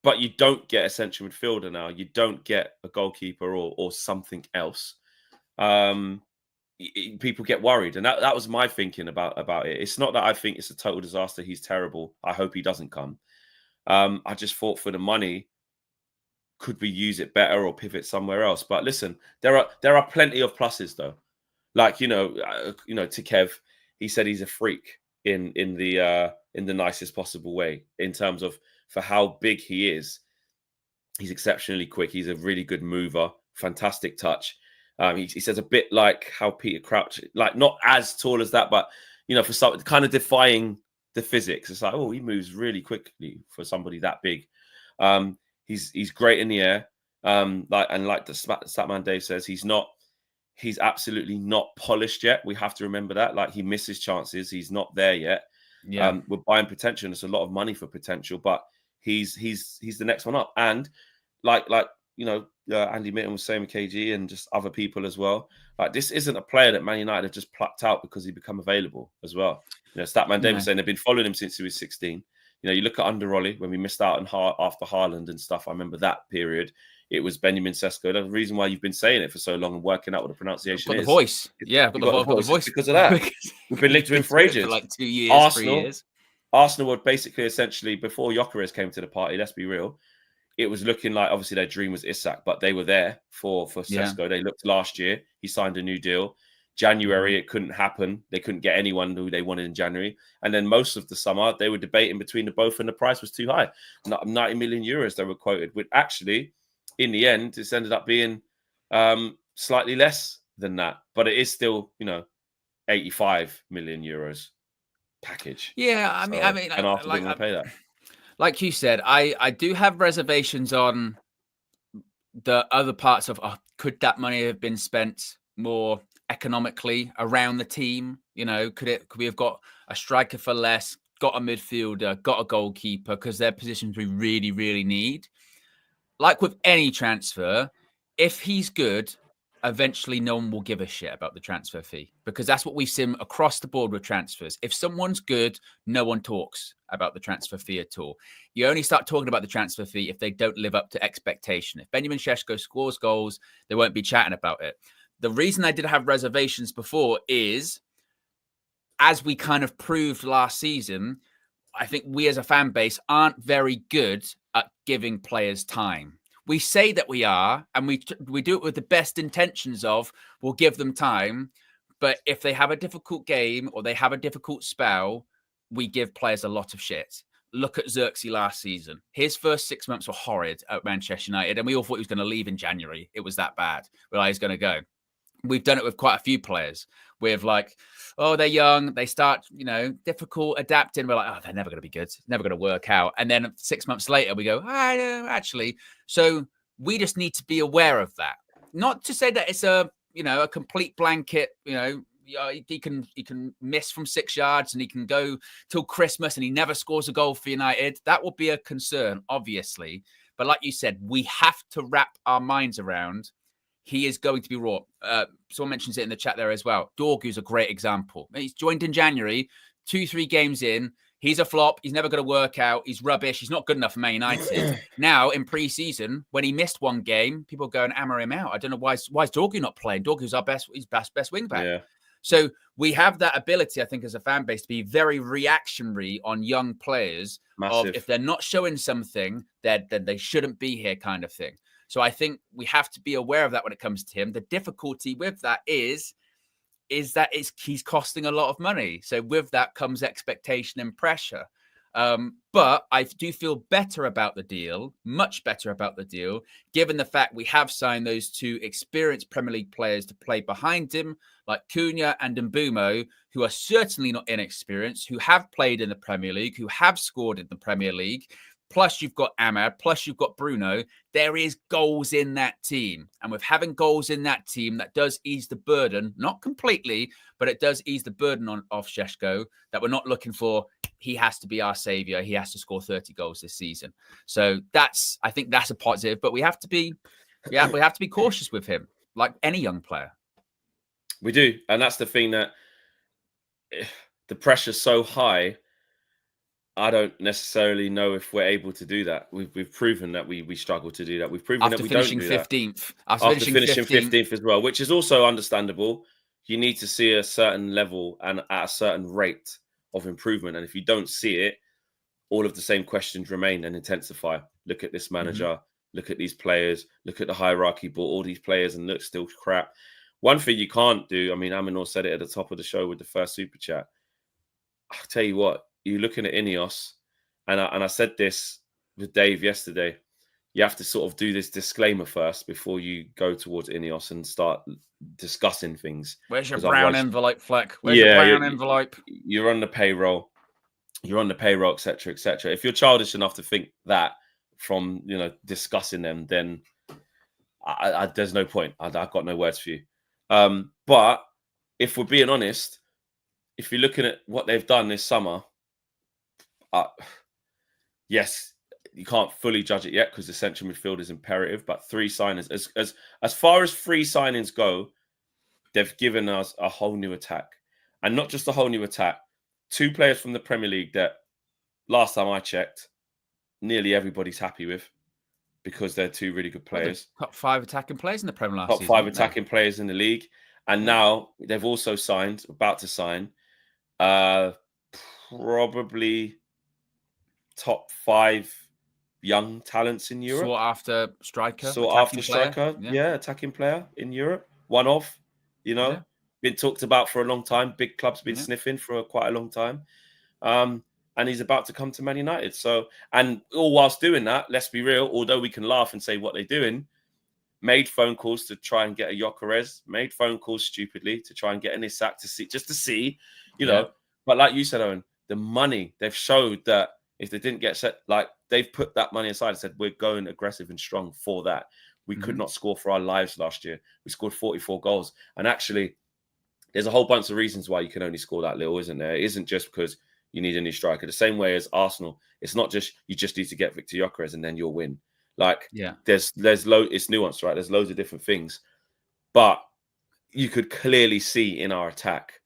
[SPEAKER 3] but you don't get a central midfielder now, you don't get a goalkeeper or something else, people get worried. And that was my thinking about it. It's not that I think it's a total disaster. He's terrible. I hope he doesn't come. I just thought for the money, could we use it better or pivot somewhere else? But listen, there are plenty of pluses though. Like to Kev, he said he's a freak in the nicest possible way in terms of for how big he is. He's exceptionally quick. He's a really good mover, fantastic touch. He says a bit like how Peter Crouch, like not as tall as that, but for some kind of defying the physics. It's like, oh, he moves really quickly for somebody that big. He's great in the air. Like the Statman Dave says, he's absolutely not polished yet. We have to remember that. Like he misses chances. He's not there yet. Yeah. We're buying potential. And it's a lot of money for potential, but he's the next one up. And like Andy Mitten was saying with KG and just other people as well. Like this isn't a player that Man United have just plucked out because he become available as well. Statman Dave was saying they've been following him since he was 16. You look at under Ollie when we missed out on after Haaland and stuff. I remember that period. It was Benjamin Sesko. That's the reason why you've been saying it for so long and working out what the pronunciation is.
[SPEAKER 4] The voice. Yeah, I've got the voice
[SPEAKER 3] because of that. We've been linked to him for ages.
[SPEAKER 4] For like 2 years, 3 years.
[SPEAKER 3] Arsenal would basically, essentially, before Gyökeres came to the party, let's be real, it was looking like, obviously, their dream was Isak, but they were there for Sesko. Yeah. They looked last year. He signed a new deal. January, it couldn't happen. They couldn't get anyone who they wanted in January. And then most of the summer, they were debating between the both, and the price was too high. 90 million euros they were quoted, which actually, in the end, it's ended up being slightly less than that. But it is still, 85 million euros package.
[SPEAKER 4] Yeah, I mean,
[SPEAKER 3] and after they want to pay that.
[SPEAKER 4] Like you said, I do have reservations on the other parts of, could that money have been spent more economically around the team? Could we have got a striker for less, got a midfielder, got a goalkeeper, because they're positions we really, really need. Like with any transfer, if he's good, eventually no one will give a shit about the transfer fee, because that's what we've seen across the board with transfers. If someone's good, no one talks about the transfer fee at all. You only start talking about the transfer fee if they don't live up to expectation. If Benjamin Sesko scores goals, they won't be chatting about it. The reason I did have reservations before is, as we kind of proved last season, I think we as a fan base aren't very good at giving players time. We say that we are, and we do it with the best intentions of, we'll give them time. But if they have a difficult game or they have a difficult spell, we give players a lot of shit. Look at Xerxes last season. His first 6 months were horrid at Manchester United, and we all thought he was going to leave in January. It was that bad. Well, he's going to go. We've done it with quite a few players. We've like, they're young. They start, difficult, adapting. We're like, they're never going to be good. It's never going to work out. And then 6 months later, we go, actually. So we just need to be aware of that. not to say that it's a complete blanket. He can miss from 6 yards and he can go till Christmas and he never scores a goal for United. That will be a concern, obviously. But like you said, we have to wrap our minds around he is going to be raw. Someone mentions it in the chat there as well. Dorgu's a great example. He's joined in January, 2-3 games in. He's a flop. He's never going to work out. He's rubbish. He's not good enough for Man United. Now, in pre-season, when he missed one game, people go and hammer him out. I don't know why is Dorgu not playing. Dorgu's our best wing back. Yeah. So we have that ability, I think, as a fan base to be very reactionary on young players. Massive. Of if they're not showing something, then they shouldn't be here kind of thing. So I think we have to be aware of that when it comes to him. The difficulty with that is that he's costing a lot of money. So with that comes expectation and pressure. But I do feel better about the deal, much better about the deal, given the fact we have signed those 2 experienced Premier League players to play behind him, like Cunha and Mbumo, who are certainly not inexperienced, who have played in the Premier League, who have scored in the Premier League. Plus you've got Ahmad, plus you've got Bruno. There is goals in that team. And with having goals in that team, that does ease the burden, not completely, but it does ease the burden off Sesko that we're not looking for. He has to be our savior. He has to score 30 goals this season. So I think that's a positive, but we have to be cautious with him, like any young player.
[SPEAKER 3] We do. And that's the thing, that the pressure's so high. I don't necessarily know if we're able to do that. We've proven that we struggle to do that. We've proven that we don't do that.
[SPEAKER 4] 15th.
[SPEAKER 3] After finishing 15th as well, which is also understandable. You need to see a certain level and at a certain rate of improvement. And if you don't see it, all of the same questions remain and intensify. Look at this manager. Look at these players. Look at the hierarchy. Bought all these players and look, still crap. One thing you can't do, I mean, Aminor said it at the top of the show with the first super chat. I'll tell you what. You're looking at Ineos, and I said this with Dave yesterday. You have to sort of do this disclaimer first before you go towards Ineos and start discussing things.
[SPEAKER 4] Where's your brown envelope, Fleck? Where's your brown envelope?
[SPEAKER 3] You're on the payroll. Etc., etc. If you're childish enough to think that from discussing them, then there's no point. I've got no words for you. But if we're being honest, if you're looking at what they've done this summer. Yes, you can't fully judge it yet because the central midfield is imperative. But 3 signings, as far as 3 signings go, they've given us a whole new attack, and not just a whole new attack. 2 players from the Premier League that, last time I checked, nearly everybody's happy with because they're 2 really good players.
[SPEAKER 4] Top 5 attacking players in the Premier League.
[SPEAKER 3] Top 5 attacking players in the league, and now they've also about to sign, probably top 5 young talents in Europe.
[SPEAKER 4] Sought after striker.
[SPEAKER 3] Yeah, attacking player in Europe. One of, been talked about for a long time. Big clubs been sniffing for quite a long time. And he's about to come to Man United. So, and all whilst doing that, let's be real, although we can laugh and say what they're doing, made phone calls to try and get a Gyökeres, made phone calls stupidly to try and get an Isak to see, But like you said, Owen, the money, they've showed that if they didn't get set, like they've put that money aside and said, we're going aggressive and strong for that. We could not score for our lives last year. We scored 44 goals. And actually, there's a whole bunch of reasons why you can only score that little, isn't there? It isn't just because you need a new striker. The same way as Arsenal, it's not just you just need to get Victor Gyökeres and then you'll win. Like, it's nuanced, right? There's loads of different things. But you could clearly see in our attack,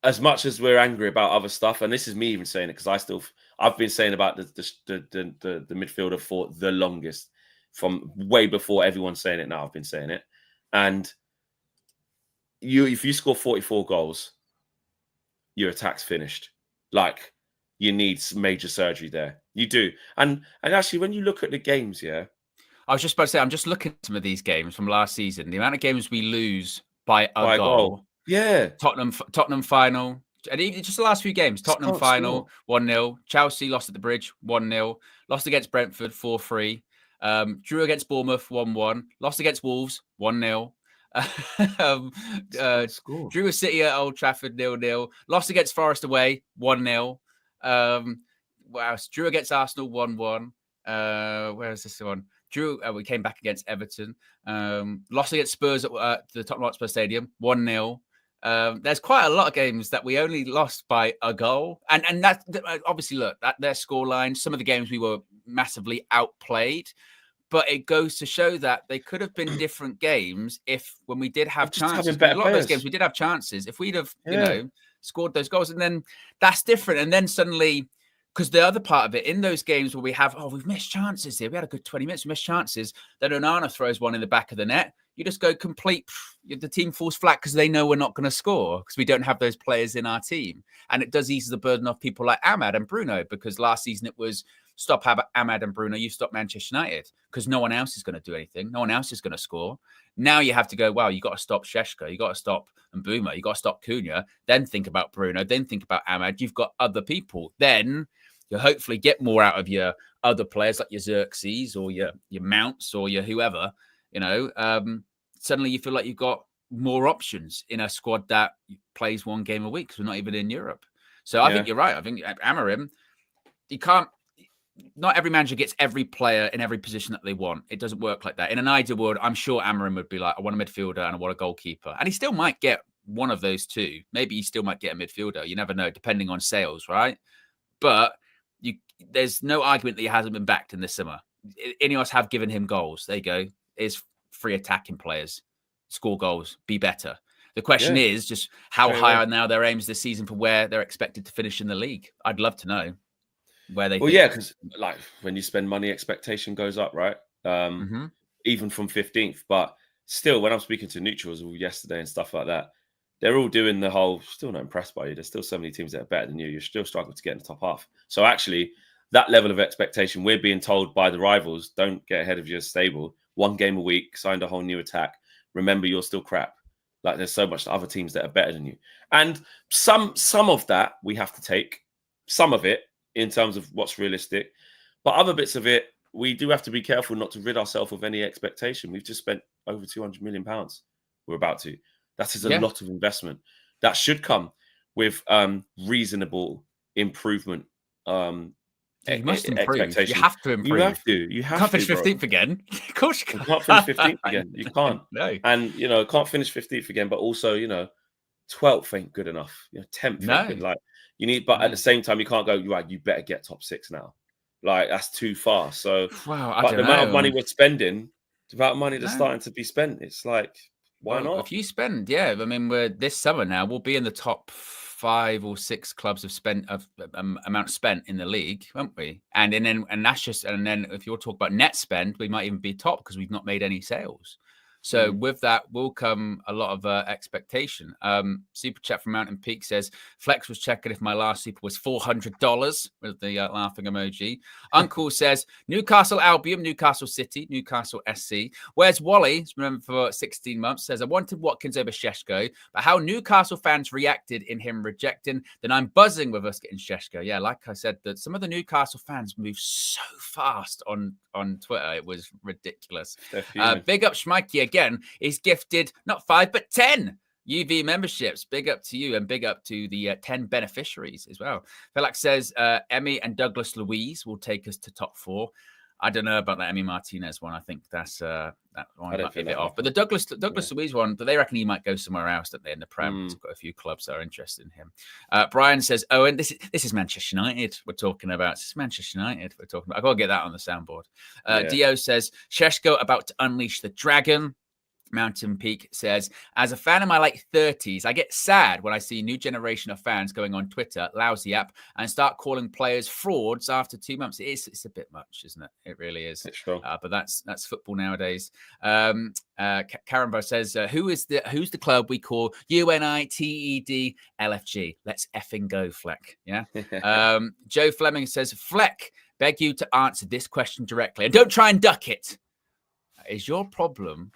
[SPEAKER 3] as much as we're angry about other stuff, and this is me even saying it because I've been saying about the midfielder for the longest, from way before everyone's saying it now. I've been saying it, and if you score 44 goals, your attack's finished. Like, you need major surgery there. You do, and actually, when you look at the games, I
[SPEAKER 4] was just about to say, I'm just looking at some of these games from last season. The amount of games we lose by a goal.
[SPEAKER 3] Yeah,
[SPEAKER 4] Tottenham final, and even just the last few games. Tottenham final 1-0. Chelsea lost at the Bridge 1-0. Lost against Brentford 4-3. Drew against Bournemouth 1-1. Lost against Wolves 1-0. Drew a City at Old Trafford 0-0. Lost against Forest away 1-0. Drew against Arsenal 1-1. Where is this one? Drew, we came back against Everton. Lost against Spurs at the Tottenham Hotspur Stadium, 1-0. There's quite a lot of games that we only lost by a goal. And that obviously, look, that their scoreline, some of the games we were massively outplayed. But it goes to show that they could have been different games if, when we did have chances, a lot of those games we did have chances. If we'd have, scored those goals, and then that's different. And then suddenly, because the other part of it, in those games where we have, we've missed chances here. We had a good 20 minutes, we missed chances. Then Onana throws one in the back of the net. You just go complete, the team falls flat because they know we're not going to score because we don't have those players in our team. And it does ease the burden off people like Ahmad and Bruno, because last season it was, stop Ahmad and Bruno, you stop Manchester United, because no one else is going to do anything. No one else is going to score. Now you have to go, wow, you got to stop Sesko, you got to stop Mbuma, you got to stop Cunha, then think about Bruno, then think about Ahmad. You've got other people. Then you'll hopefully get more out of your other players like your Xerxes or your Mounts or your whoever, suddenly you feel like you've got more options in a squad that plays one game a week because we're not even in Europe. So I think you're right. I think Amorim, not every manager gets every player in every position that they want. It doesn't work like that. In an ideal world, I'm sure Amorim would be like, I want a midfielder and I want a goalkeeper. And he still might get one of those two. Maybe he still might get a midfielder. You never know, depending on sales, right? But there's no argument that he hasn't been backed in this summer. Ineos have given him goals. There you go. Is free attacking players. Score goals. Be better. The question is just how high are now their aims this season for where they're expected to finish in the league? I'd love to know. Where they
[SPEAKER 3] because like when you spend money, expectation goes up, right? Even from 15th. But still, when I'm speaking to neutrals yesterday and stuff like that, they're all doing the whole, still not impressed by you. There's still so many teams that are better than you. You're still struggling to get in the top half. So actually, that level of expectation, we're being told by the rivals, don't get ahead of your stable. One game a week, signed a whole new attack. Remember, you're still crap. Like there's so much other teams that are better than you. And some of that we have to take. Some of it, in terms of what's realistic. But other bits of it, we do have to be careful not to rid ourselves of any expectation. We've just spent over £200 million. We're about to. That is a lot of investment. That should come with reasonable improvement.
[SPEAKER 4] You must improve. You have to improve.
[SPEAKER 3] You have to.
[SPEAKER 4] Can't finish 15th again. Of course you
[SPEAKER 3] can't finish 15th again. You can't.
[SPEAKER 4] No.
[SPEAKER 3] And, can't finish 15th again, but also, 12th ain't good enough. 10th ain't good. Like, you need, but at the same time, you can't go, right, you better get top 6 now. Like, that's too far. So,
[SPEAKER 4] wow,
[SPEAKER 3] the amount of money we're spending, the amount of money that's starting to be spent, it's like, why not?
[SPEAKER 4] If you spend, we're this summer now, we'll be in the top 5 or 6 clubs of amount spent in the league, won't we? And then if you're talking about net spend, we might even be top because we've not made any sales. So with that will come a lot of expectation. Super chat from Mountain Peak says, Flex was checking if my last super was $400 with the laughing emoji. Uncle says, Newcastle Albion, Newcastle City, Newcastle SC. Where's Wally? Remember for 16 months. Says, I wanted Watkins over Sesko, but how Newcastle fans reacted in him rejecting, then I'm buzzing with us getting Sesko. Yeah, like I said, that some of the Newcastle fans move so fast on Twitter. It was ridiculous. Big up Schmeike again. Is gifted not 5 but 10 UV memberships. Big up to you and big up to the 10 beneficiaries as well. Felix says Emmy and Douglas Luiz will take us to top 4. I don't know about that Emmy Martinez one. I think that's that one might be a bit off. But the Douglas Luiz one, they reckon he might go somewhere else that they're in the Prem. We've got a few clubs that are interested in him. Brian says, Owen, this is Manchester United we're talking about. This is Manchester United we're talking about. I've got to get that on the soundboard. Dio says, Sesko about to unleash the dragon. Mountain Peak says, as a fan in my late 30s, I get sad when I see a new generation of fans going on Twitter, lousy app, and start calling players frauds after 2 months. It's a bit much, isn't it? It really is.
[SPEAKER 3] It's true.
[SPEAKER 4] But that's football nowadays. Karenbo says, who's the club we call UNITED LFG? Let's effing go, Fleck. Yeah. Joe Fleming says, Fleck, beg you to answer this question directly and don't try and duck it. Is your problem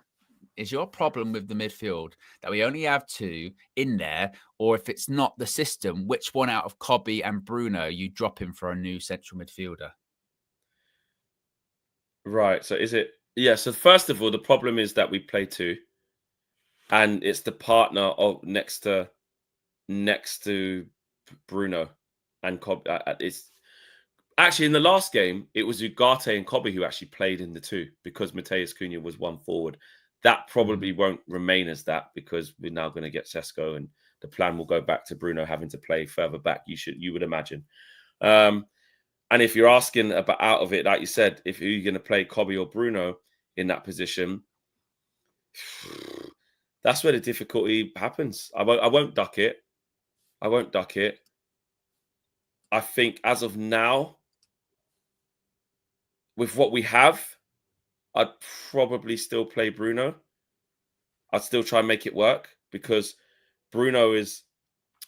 [SPEAKER 4] with the midfield that we only have 2 in there, or if it's not the system, which one out of Cobby and Bruno you drop in for a new central midfielder?
[SPEAKER 3] Right. So is it? Yeah. So first of all, the problem is that we play 2, and it's the partner of next to Bruno and Cobby. Actually, in the last game, it was Ugarte and Kobe who actually played in the two because Mateus Cunha was one forward. That probably won't remain as that because we're now going to get Sesko, and the plan will go back to Bruno having to play further back. You would imagine. And if you're asking about out of it, like you said, if you're going to play Kobe or Bruno in that position, that's where the difficulty happens. I won't duck it. I won't duck it. I think as of now, with what we have, I'd probably still play Bruno. I'd still try and make it work because Bruno is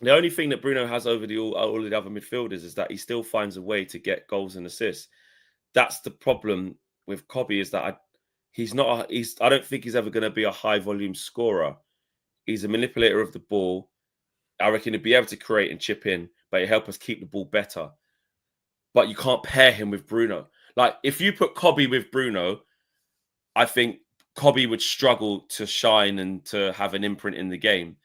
[SPEAKER 3] the only thing that Bruno has over all of the other midfielders is that he still finds a way to get goals and assists. That's the problem with Kobe is that I don't think he's ever going to be a high volume scorer. He's a manipulator of the ball. I reckon he'd be able to create and chip in, but he'll help us keep the ball better. But you can't pair him with Bruno. Like, if you put Kobe with Bruno, I think Kobe would struggle to shine and to have an imprint in the game.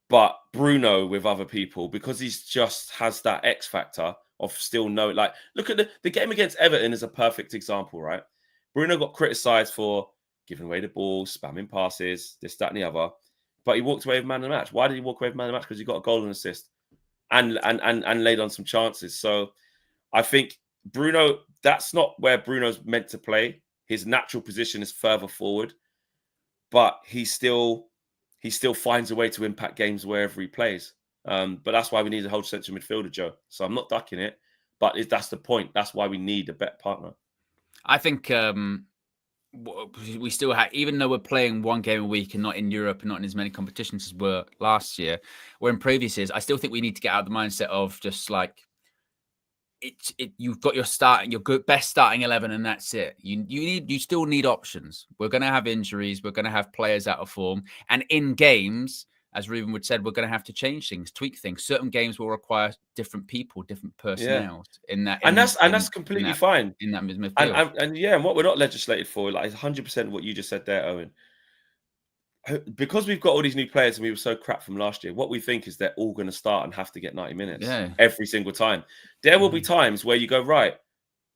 [SPEAKER 3] But Bruno with other people, because he's just has that X factor of still knowing. Like, look at the game against Everton is a perfect example, right? Bruno got criticised for giving away the ball, spamming passes, this, that, and the other. But he walked away with man of the match. Why did he walk away with man of the match? Because he got a goal and assist and laid on some chances. So I think Bruno, that's not where Bruno's meant to play. His natural position is further forward, but he still finds a way to impact games wherever he plays. But that's why we need a whole central midfielder, Joe. So I'm not ducking it, but that's the point. That's why we need a better partner.
[SPEAKER 4] I think we still have, even though we're playing one game a week and not in Europe and not in as many competitions as were last year or in previous years, I still think we need to get out of the mindset of just like, you've got your best starting 11 and that's it. You still need options. We're going to have injuries. We're going to have players out of form, and in games, as Ruben would said, we're going to have to change things, tweak things. Certain games will require different people, different personnel in that,
[SPEAKER 3] and that's completely fine
[SPEAKER 4] in that midfield.
[SPEAKER 3] And what we're not legislated for, like 100% what you just said there, Owen. Because we've got all these new players and we were so crap from last year, what we think is they're all going to start and have to get 90 minutes every single time. There will be times where you go, right,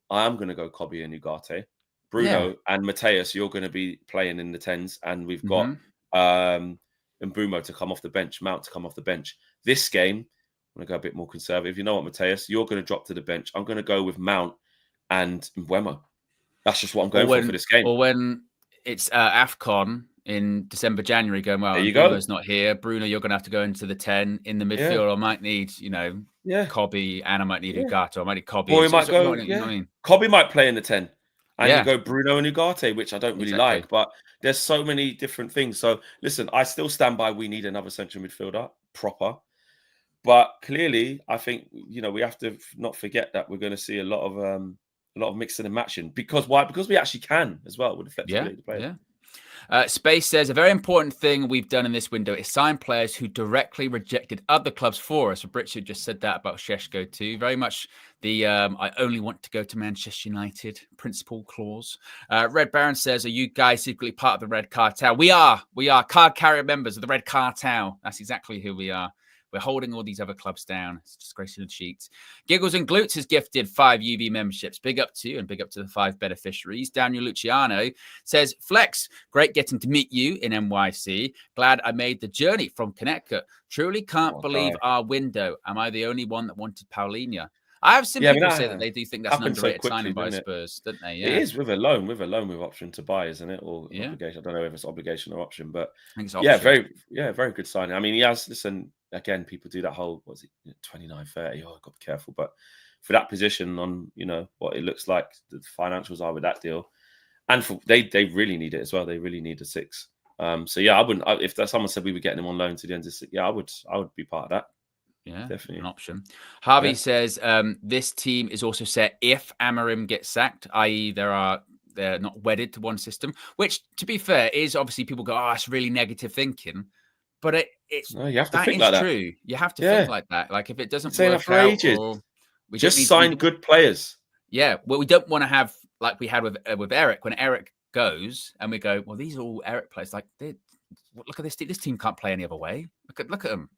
[SPEAKER 3] I am going to go Kobe and Ugarte. Bruno and Mateus, you're going to be playing in the 10s, and we've got Mbeumo to come off the bench, Mount to come off the bench. This game, I'm going to go a bit more conservative. You know what, Mateus? You're going to drop to the bench. I'm going to go with Mount and Mbeumo. That's just what I'm going for this game.
[SPEAKER 4] Or when it's AFCON in December, January, going, well, Bruno's not here. Bruno, you're going to have to go into the 10 in the midfield. I might need, Kobe, and I might need Ugarte. I might need Kobe.
[SPEAKER 3] Or might go, you know what I mean? Kobe might play in the 10. And you go Bruno and Ugarte, which I don't really like. But there's so many different things. So, listen, I still stand by we need another central midfielder, proper. But clearly, I think, we have to not forget that we're going to see a lot of mixing and matching. Because why? Because we actually can as well with the flexibility to play.
[SPEAKER 4] Yeah. Space says, a very important thing we've done in this window is sign players who directly rejected other clubs for us. Richard just said that about Sesko too. Very much the I only want to go to Manchester United principle clause. Red Baron says, are you guys secretly part of the Red Cartel? We are card carrier members of the Red Cartel. That's exactly who we are. We're holding all these other clubs down. It's disgraceful sheets. Giggles and Glutes has gifted 5 UV memberships. Big up to you, and big up to the 5 beneficiaries. Daniel Luciano says, Flex, great getting to meet you in NYC. Glad I made the journey from Connecticut. Truly can't believe our window. Am I the only one that wanted Paulinho? I have seen people say that they do think that's an underrated signing by Spurs, don't they? Yeah.
[SPEAKER 3] It is with a loan with option to buy, isn't it? Or obligation. I don't know if it's obligation or option, but
[SPEAKER 4] I think it's option.
[SPEAKER 3] Very good signing. I mean, he has, listen, again, people do that whole, 29, 30. Oh, I've got to be careful. But for that position on, what it looks like, the financials are with that deal. And they really need it as well. They really need a 6. So yeah, I wouldn't, if someone said we were getting him on loan to the end of 6, I would be part of that.
[SPEAKER 4] Yeah,
[SPEAKER 3] definitely
[SPEAKER 4] an option. Harvey says this team is also set if Amorim gets sacked, i.e. they're not wedded to one system, which, to be fair, is obviously people go, oh, it's really negative thinking. But
[SPEAKER 3] you have to think like that.
[SPEAKER 4] True. You have to think like that. Like if it doesn't work
[SPEAKER 3] for ages, we just sign good players.
[SPEAKER 4] Yeah, well, we don't want to have like we had with Eric when Eric goes and we go, well, these are all Eric players. Like, look at this team. This team can't play any other way. Look at them.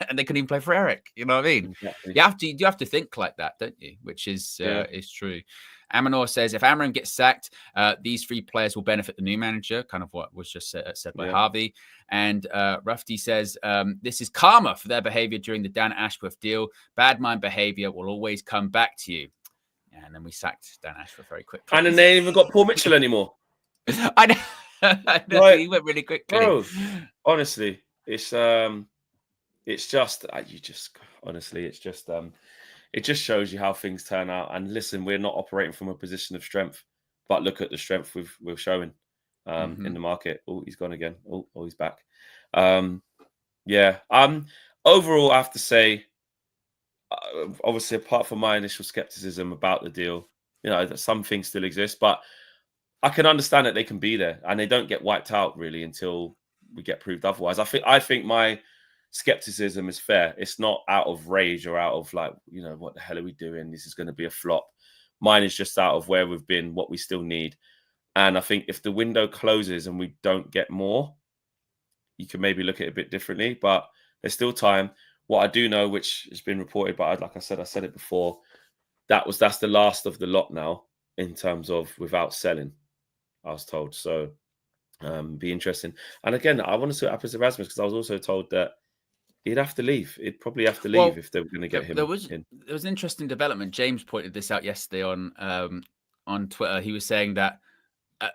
[SPEAKER 4] and they couldn't even play for Eric. You know what I mean?
[SPEAKER 3] Exactly.
[SPEAKER 4] You have to think like that, don't you? Which is true. Amanor says if Amram gets sacked, these 3 players will benefit the new manager. Kind of what was just said by Harvey. And Rufty says this is karma for their behavior during the Dan Ashworth deal. Bad mind behavior will always come back to you. Yeah, and then we sacked Dan Ashworth very quickly.
[SPEAKER 3] And then they ain't even got Paul Mitchell anymore.
[SPEAKER 4] I know.
[SPEAKER 3] Right.
[SPEAKER 4] He went really quickly.
[SPEAKER 3] Bro, honestly, it's just honestly, it's just it just shows you how things turn out. And listen, we're not operating from a position of strength, but look at the strength we're showing in the market. Oh, he's gone again. Oh, he's back. Overall, I have to say, obviously, apart from my initial skepticism about the deal, that some things still exist, but I can understand that they can be there and they don't get wiped out really until we get proved otherwise. I think my skepticism is fair. It's not out of rage or out of what the hell are we doing? This is going to be a flop. Mine is just out of where we've been, what we still need. And I think if the window closes and we don't get more, you can maybe look at it a bit differently, but there's still time. What I do know, which has been reported, but like I said it before, that's the last of the lot now in terms of without selling, I was told. So be interesting. And again, I want to see what happens to Rasmus, because I was also told that he'd have to leave. He'd probably have to leave if they were going to get him.
[SPEAKER 4] There was an interesting development. James pointed this out yesterday on Twitter. He was saying that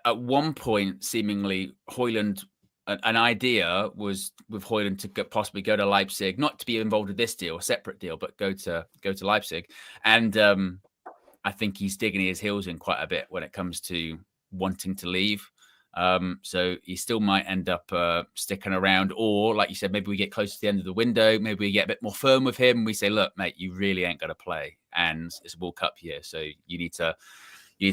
[SPEAKER 4] at one point, seemingly, Højlund, an idea was with Højlund to possibly go to Leipzig, not to be involved with this deal, a separate deal, but go to Leipzig. And I think he's digging his heels in quite a bit when it comes to wanting to leave. So he still might end up sticking around, or like you said, maybe we get close to the end of the window, maybe we get a bit more firm with him. We say, look, mate, you really ain't going to play, and it's a World Cup year, so you need to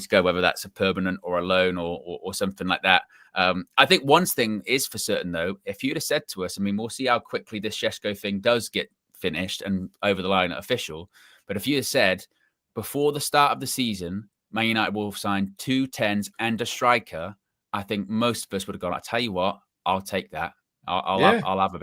[SPEAKER 4] go, whether that's a permanent or a loan or something like that. I think one thing is for certain, though, if you'd have said to us, I mean, we'll see how quickly this Sesko thing does get finished and over the line at official, but if you had said before the start of the season, Man United will sign 2 10s and a striker, I think most of us would have gone, I tell you what, I'll take that. I'll have a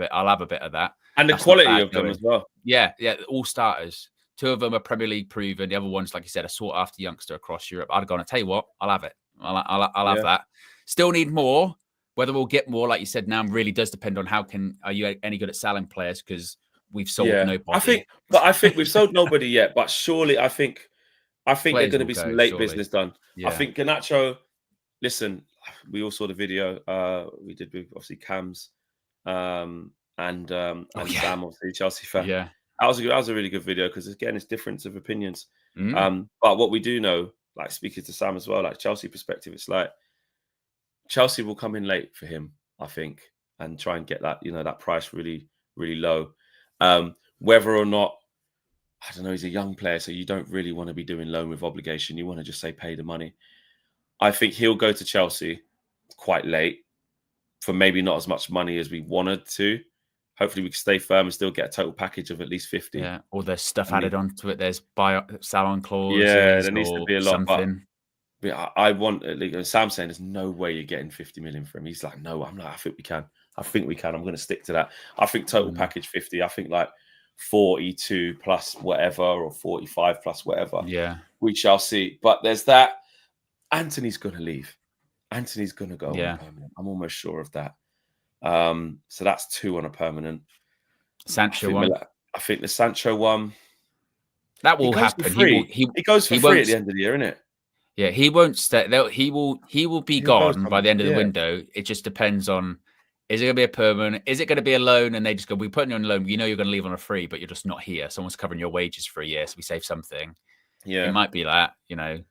[SPEAKER 4] bit of that.
[SPEAKER 3] And the quality of them as well.
[SPEAKER 4] Yeah, all starters. 2 of them are Premier League proven. The other one's, like you saad, a sought after youngster across Europe. I'd have gone, I tell you what, I'll have it. I'll have that. Still need more. Whether we'll get more, like you said, now really does depend on are you any good at selling players, because we've sold nobody.
[SPEAKER 3] I think we've sold nobody yet. But surely, I think there's going to be some late business done. Yeah. I think Garnacho. Listen, we all saw the video we did with obviously Cams and Sam, obviously Chelsea fan. Yeah, that was a really good video, because again, it's difference of opinions. But what we do know, like speaking to Sam as well, like Chelsea perspective, it's like Chelsea will come in late for him, I think, and try and get that that price really, really low. Whether or not, I don't know, he's a young player, so you don't really want to be doing loan with obligation. You want to just say pay the money. I think he'll go to Chelsea quite late for maybe not as much money as we wanted to. Hopefully we can stay firm and still get a total package of at least 50.
[SPEAKER 4] Yeah, or there's stuff added onto it. There's salon clauses.
[SPEAKER 3] Yeah, there needs to be a lot.
[SPEAKER 4] Something.
[SPEAKER 3] But I want, Sam saying there's no way you're getting 50 million for him. He's like, no, I'm like, I think we can. I'm going to stick to that. I think total package 50. I think like 42 plus whatever, or 45 plus whatever.
[SPEAKER 4] Yeah.
[SPEAKER 3] We shall see. But there's that. Anthony's going to leave. Anthony's going to go on permanent. I'm almost sure of that. So that's 2 on a permanent.
[SPEAKER 4] Sancho one.
[SPEAKER 3] I think the Sancho one.
[SPEAKER 4] That will happen.
[SPEAKER 3] He goes for free at the end of the year, isn't it?
[SPEAKER 4] Yeah, he won't stay. He will be gone by the end of the window. It just depends on, is it going to be a permanent? Is it going to be a loan? And they just go, we're putting you on a loan. You know you're going to leave on a free, but you're just not here. Someone's covering your wages for a year, so we save something. Yeah. It might be that, I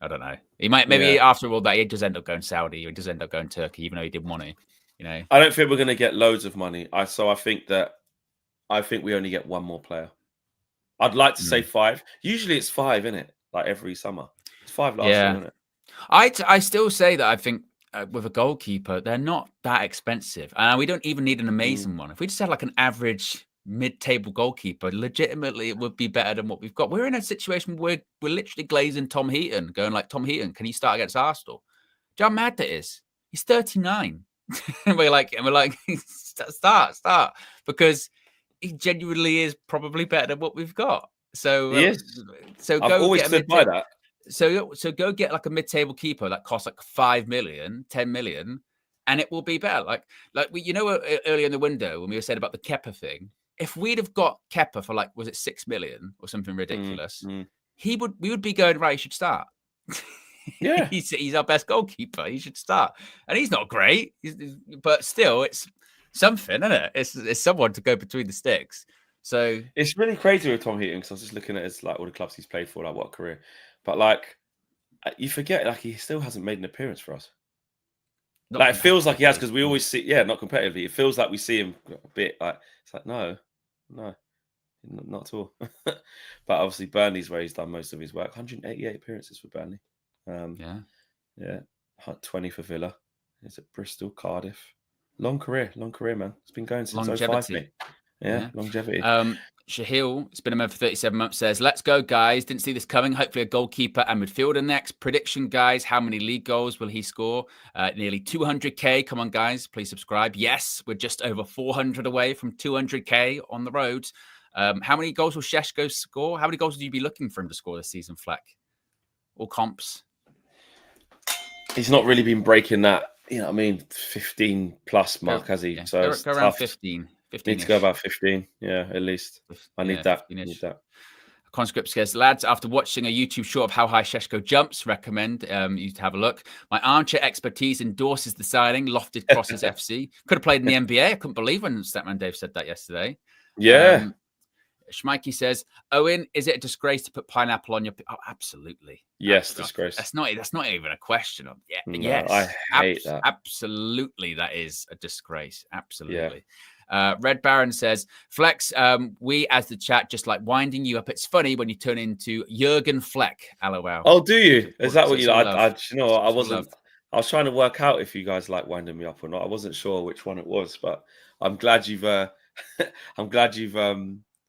[SPEAKER 4] don't know. He might, maybe after all that, he does end up going Saudi, or he does end up going Turkey, even though he didn't want to,
[SPEAKER 3] I don't think we're going to get loads of money. I think we only get 1 more player. I'd like to say 5. Usually it's 5, isn't it? Like every summer. It's 5 last year, isn't it?
[SPEAKER 4] I still say that I think with a goalkeeper, they're not that expensive. And we don't even need an amazing one. If we just had like an average mid-table goalkeeper, legitimately it would be better than what we've got. We're in a situation where we're literally glazing Tom Heaton, going like, Tom Heaton, can he start against Arsenal? Do you know how mad that is? He's 39. and we're like, start, because he genuinely is probably better than what we've got. So,
[SPEAKER 3] He is.
[SPEAKER 4] so
[SPEAKER 3] I've
[SPEAKER 4] go
[SPEAKER 3] always
[SPEAKER 4] get a
[SPEAKER 3] stood by
[SPEAKER 4] mid-table.
[SPEAKER 3] that.
[SPEAKER 4] So go get like a mid-table keeper that costs like 5 million, 10 million, and it will be better. Like we, earlier in the window when we were saying about the Kepa thing, if we'd have got Kepa for like, was it 6 million or something ridiculous, we would be going, right, he should start.
[SPEAKER 3] Yeah.
[SPEAKER 4] he's our best goalkeeper. He should start, and he's not great, but still, it's something, isn't it? It's someone to go between the sticks. So
[SPEAKER 3] it's really crazy with Tom Heaton because I was just looking at his all the clubs he's played for, like what a career. But like, you forget, like he still hasn't made an appearance for us. Like it feels like he has because we always see, not competitively. It feels like we see him a bit like it's like no, not at all. But obviously Burnley's where he's done most of his work. 188 appearances for Burnley. 20 for Villa. He's at Bristol, Cardiff. Long career, man. It's been going since 05, mate. Yeah, longevity.
[SPEAKER 4] Shahil, it's been a month for 37 months, says, let's go, guys. Didn't see this coming. Hopefully a goalkeeper and midfielder next. Prediction, guys. How many league goals will he score? Nearly 200K. Come on, guys. Please subscribe. Yes, we're just over 400 away from 200K on the road. How many goals will Sesko score? How many goals would you be looking for him to score this season, Fleck? All comps?
[SPEAKER 3] He's not really been breaking that, 15 plus mark, has he?
[SPEAKER 4] Yeah.
[SPEAKER 3] So
[SPEAKER 4] go around 15.
[SPEAKER 3] Need to go about 15, at least. I need that.
[SPEAKER 4] Conscript says, lads, after watching a YouTube short of how high Sesko jumps, recommend you to have a look. My armchair expertise endorses the signing. Lofted Crosses FC. Could have played in the NBA. I couldn't believe when Statman Dave said that yesterday.
[SPEAKER 3] Yeah.
[SPEAKER 4] Schmikey says, Owen, is it a disgrace to put pineapple on your... Oh, absolutely.
[SPEAKER 3] Yes, disgrace.
[SPEAKER 4] That's not even a question.
[SPEAKER 3] Yes. I hate that.
[SPEAKER 4] Absolutely, that is a disgrace. Absolutely. Yeah. Red Baron says, Flex, we as the chat just like winding you up. It's funny when you turn into Jurgen Fleck. LOL.
[SPEAKER 3] Oh, do you? Is that what you like? I was trying to work out if you guys like winding me up or not. I wasn't sure which one it was, but I'm glad you've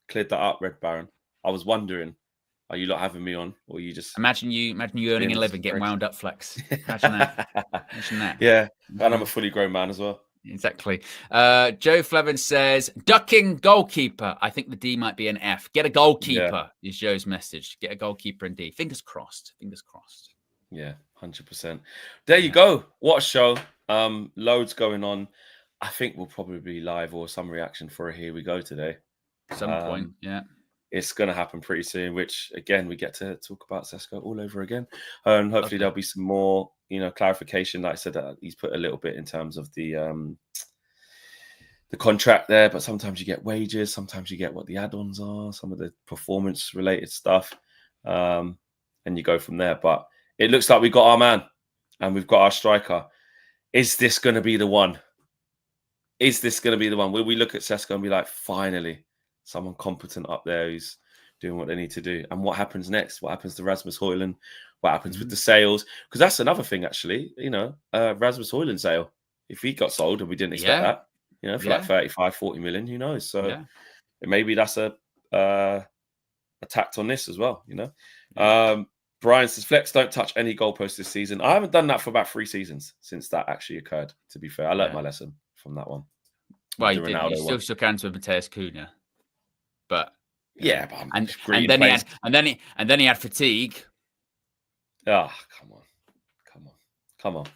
[SPEAKER 3] cleared that up, Red Baron. I was wondering, are you not having me on, or you just
[SPEAKER 4] imagine you earning a living, getting wound up, Flex? Imagine that.
[SPEAKER 3] Yeah, and I'm a fully grown man as well.
[SPEAKER 4] Exactly. Joe Flevin says, ducking goalkeeper. I think the D might be an F. Get a goalkeeper is Joe's message. Get a goalkeeper in D. Fingers crossed.
[SPEAKER 3] Yeah, 100%. There you go. What a show. Loads going on. I think we'll probably be live or some reaction for a Here We Go today.
[SPEAKER 4] Some point,
[SPEAKER 3] it's going to happen pretty soon, which again we get to talk about Sesko all over again, and hopefully there'll be some more clarification. Like I said, he's put a little bit in terms of the contract there, but sometimes you get wages, sometimes you get what the add-ons are, some of the performance related stuff, and you go from there. But it looks like we got our man and we've got our striker. Is this going to be the one? Will we look at Sesko and be like, finally someone competent up there who's doing what they need to do? And what happens next? What happens to Rasmus Højlund? What happens with the sales? Because that's another thing, actually. Rasmus Højlund sale. If he got sold and we didn't expect that, for like 35, 40 million, who knows? So maybe that's a tact on this as well, Brian says, Flex, don't touch any goalposts this season. I haven't done that for about 3 seasons since that actually occurred, to be fair. I learned my lesson from that one.
[SPEAKER 4] Well, you did. You still shook hands with Mateus Cunha. But
[SPEAKER 3] and
[SPEAKER 4] then he had fatigue.
[SPEAKER 3] Oh, come on.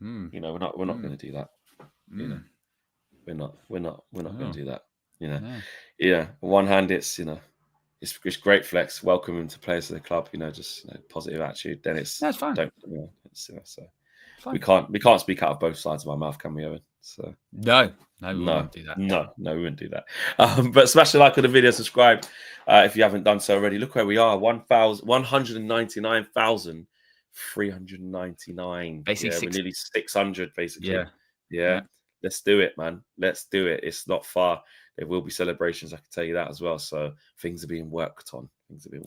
[SPEAKER 3] We're not going to do that. We're not going to do that. Yeah. On one hand, it's it's great, Flex. Welcome him to players of the club. Positive attitude. Then that's
[SPEAKER 4] fine.
[SPEAKER 3] So we can't speak out of both sides of my mouth, can we, Owen? So
[SPEAKER 4] no, we won't do that.
[SPEAKER 3] No, we wouldn't do that. But smash the like on the video, subscribe if you haven't done so already. Look where we are: 199,399. Basically, we're nearly 600. Basically, yeah. Let's do it, man. Let's do it. It's not far. There will be celebrations. I can tell you that as well. So things are being worked on.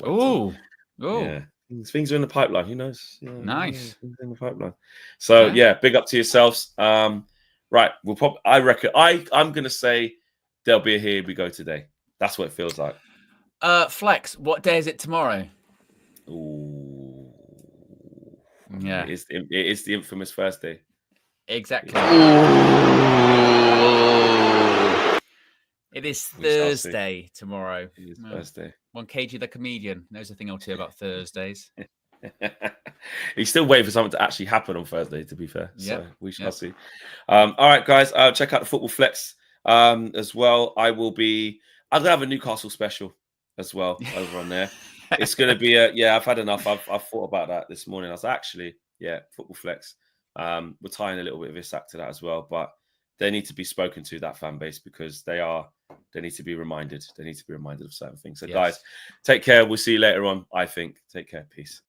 [SPEAKER 4] Oh.
[SPEAKER 3] Yeah. Things are in the pipeline. Who knows?
[SPEAKER 4] Nice.
[SPEAKER 3] Things are in the pipeline. So big up to yourselves. Right, I reckon I'm gonna say there'll be a Here We Go today. That's what it feels like.
[SPEAKER 4] Flex, what day is it tomorrow?
[SPEAKER 3] Ooh.
[SPEAKER 4] Yeah.
[SPEAKER 3] It is the infamous Thursday.
[SPEAKER 4] Exactly. It is Thursday tomorrow.
[SPEAKER 3] It is Thursday.
[SPEAKER 4] 1KG the comedian knows a thing or two about Thursdays.
[SPEAKER 3] He's still waiting for something to actually happen on Thursday, to be fair.
[SPEAKER 4] Yep.
[SPEAKER 3] So we shall see. All right, guys, check out the Football Flex as well. I'm going to have a Newcastle special as well over on there. It's going to be I've had enough. I've thought about that this morning. I was actually, Football Flex. We're tying a little bit of Isak to that as well, but they need to be spoken to, that fan base, because they need to be reminded. They need to be reminded of certain things. So guys, take care. We'll see you later on, I think. Take care. Peace.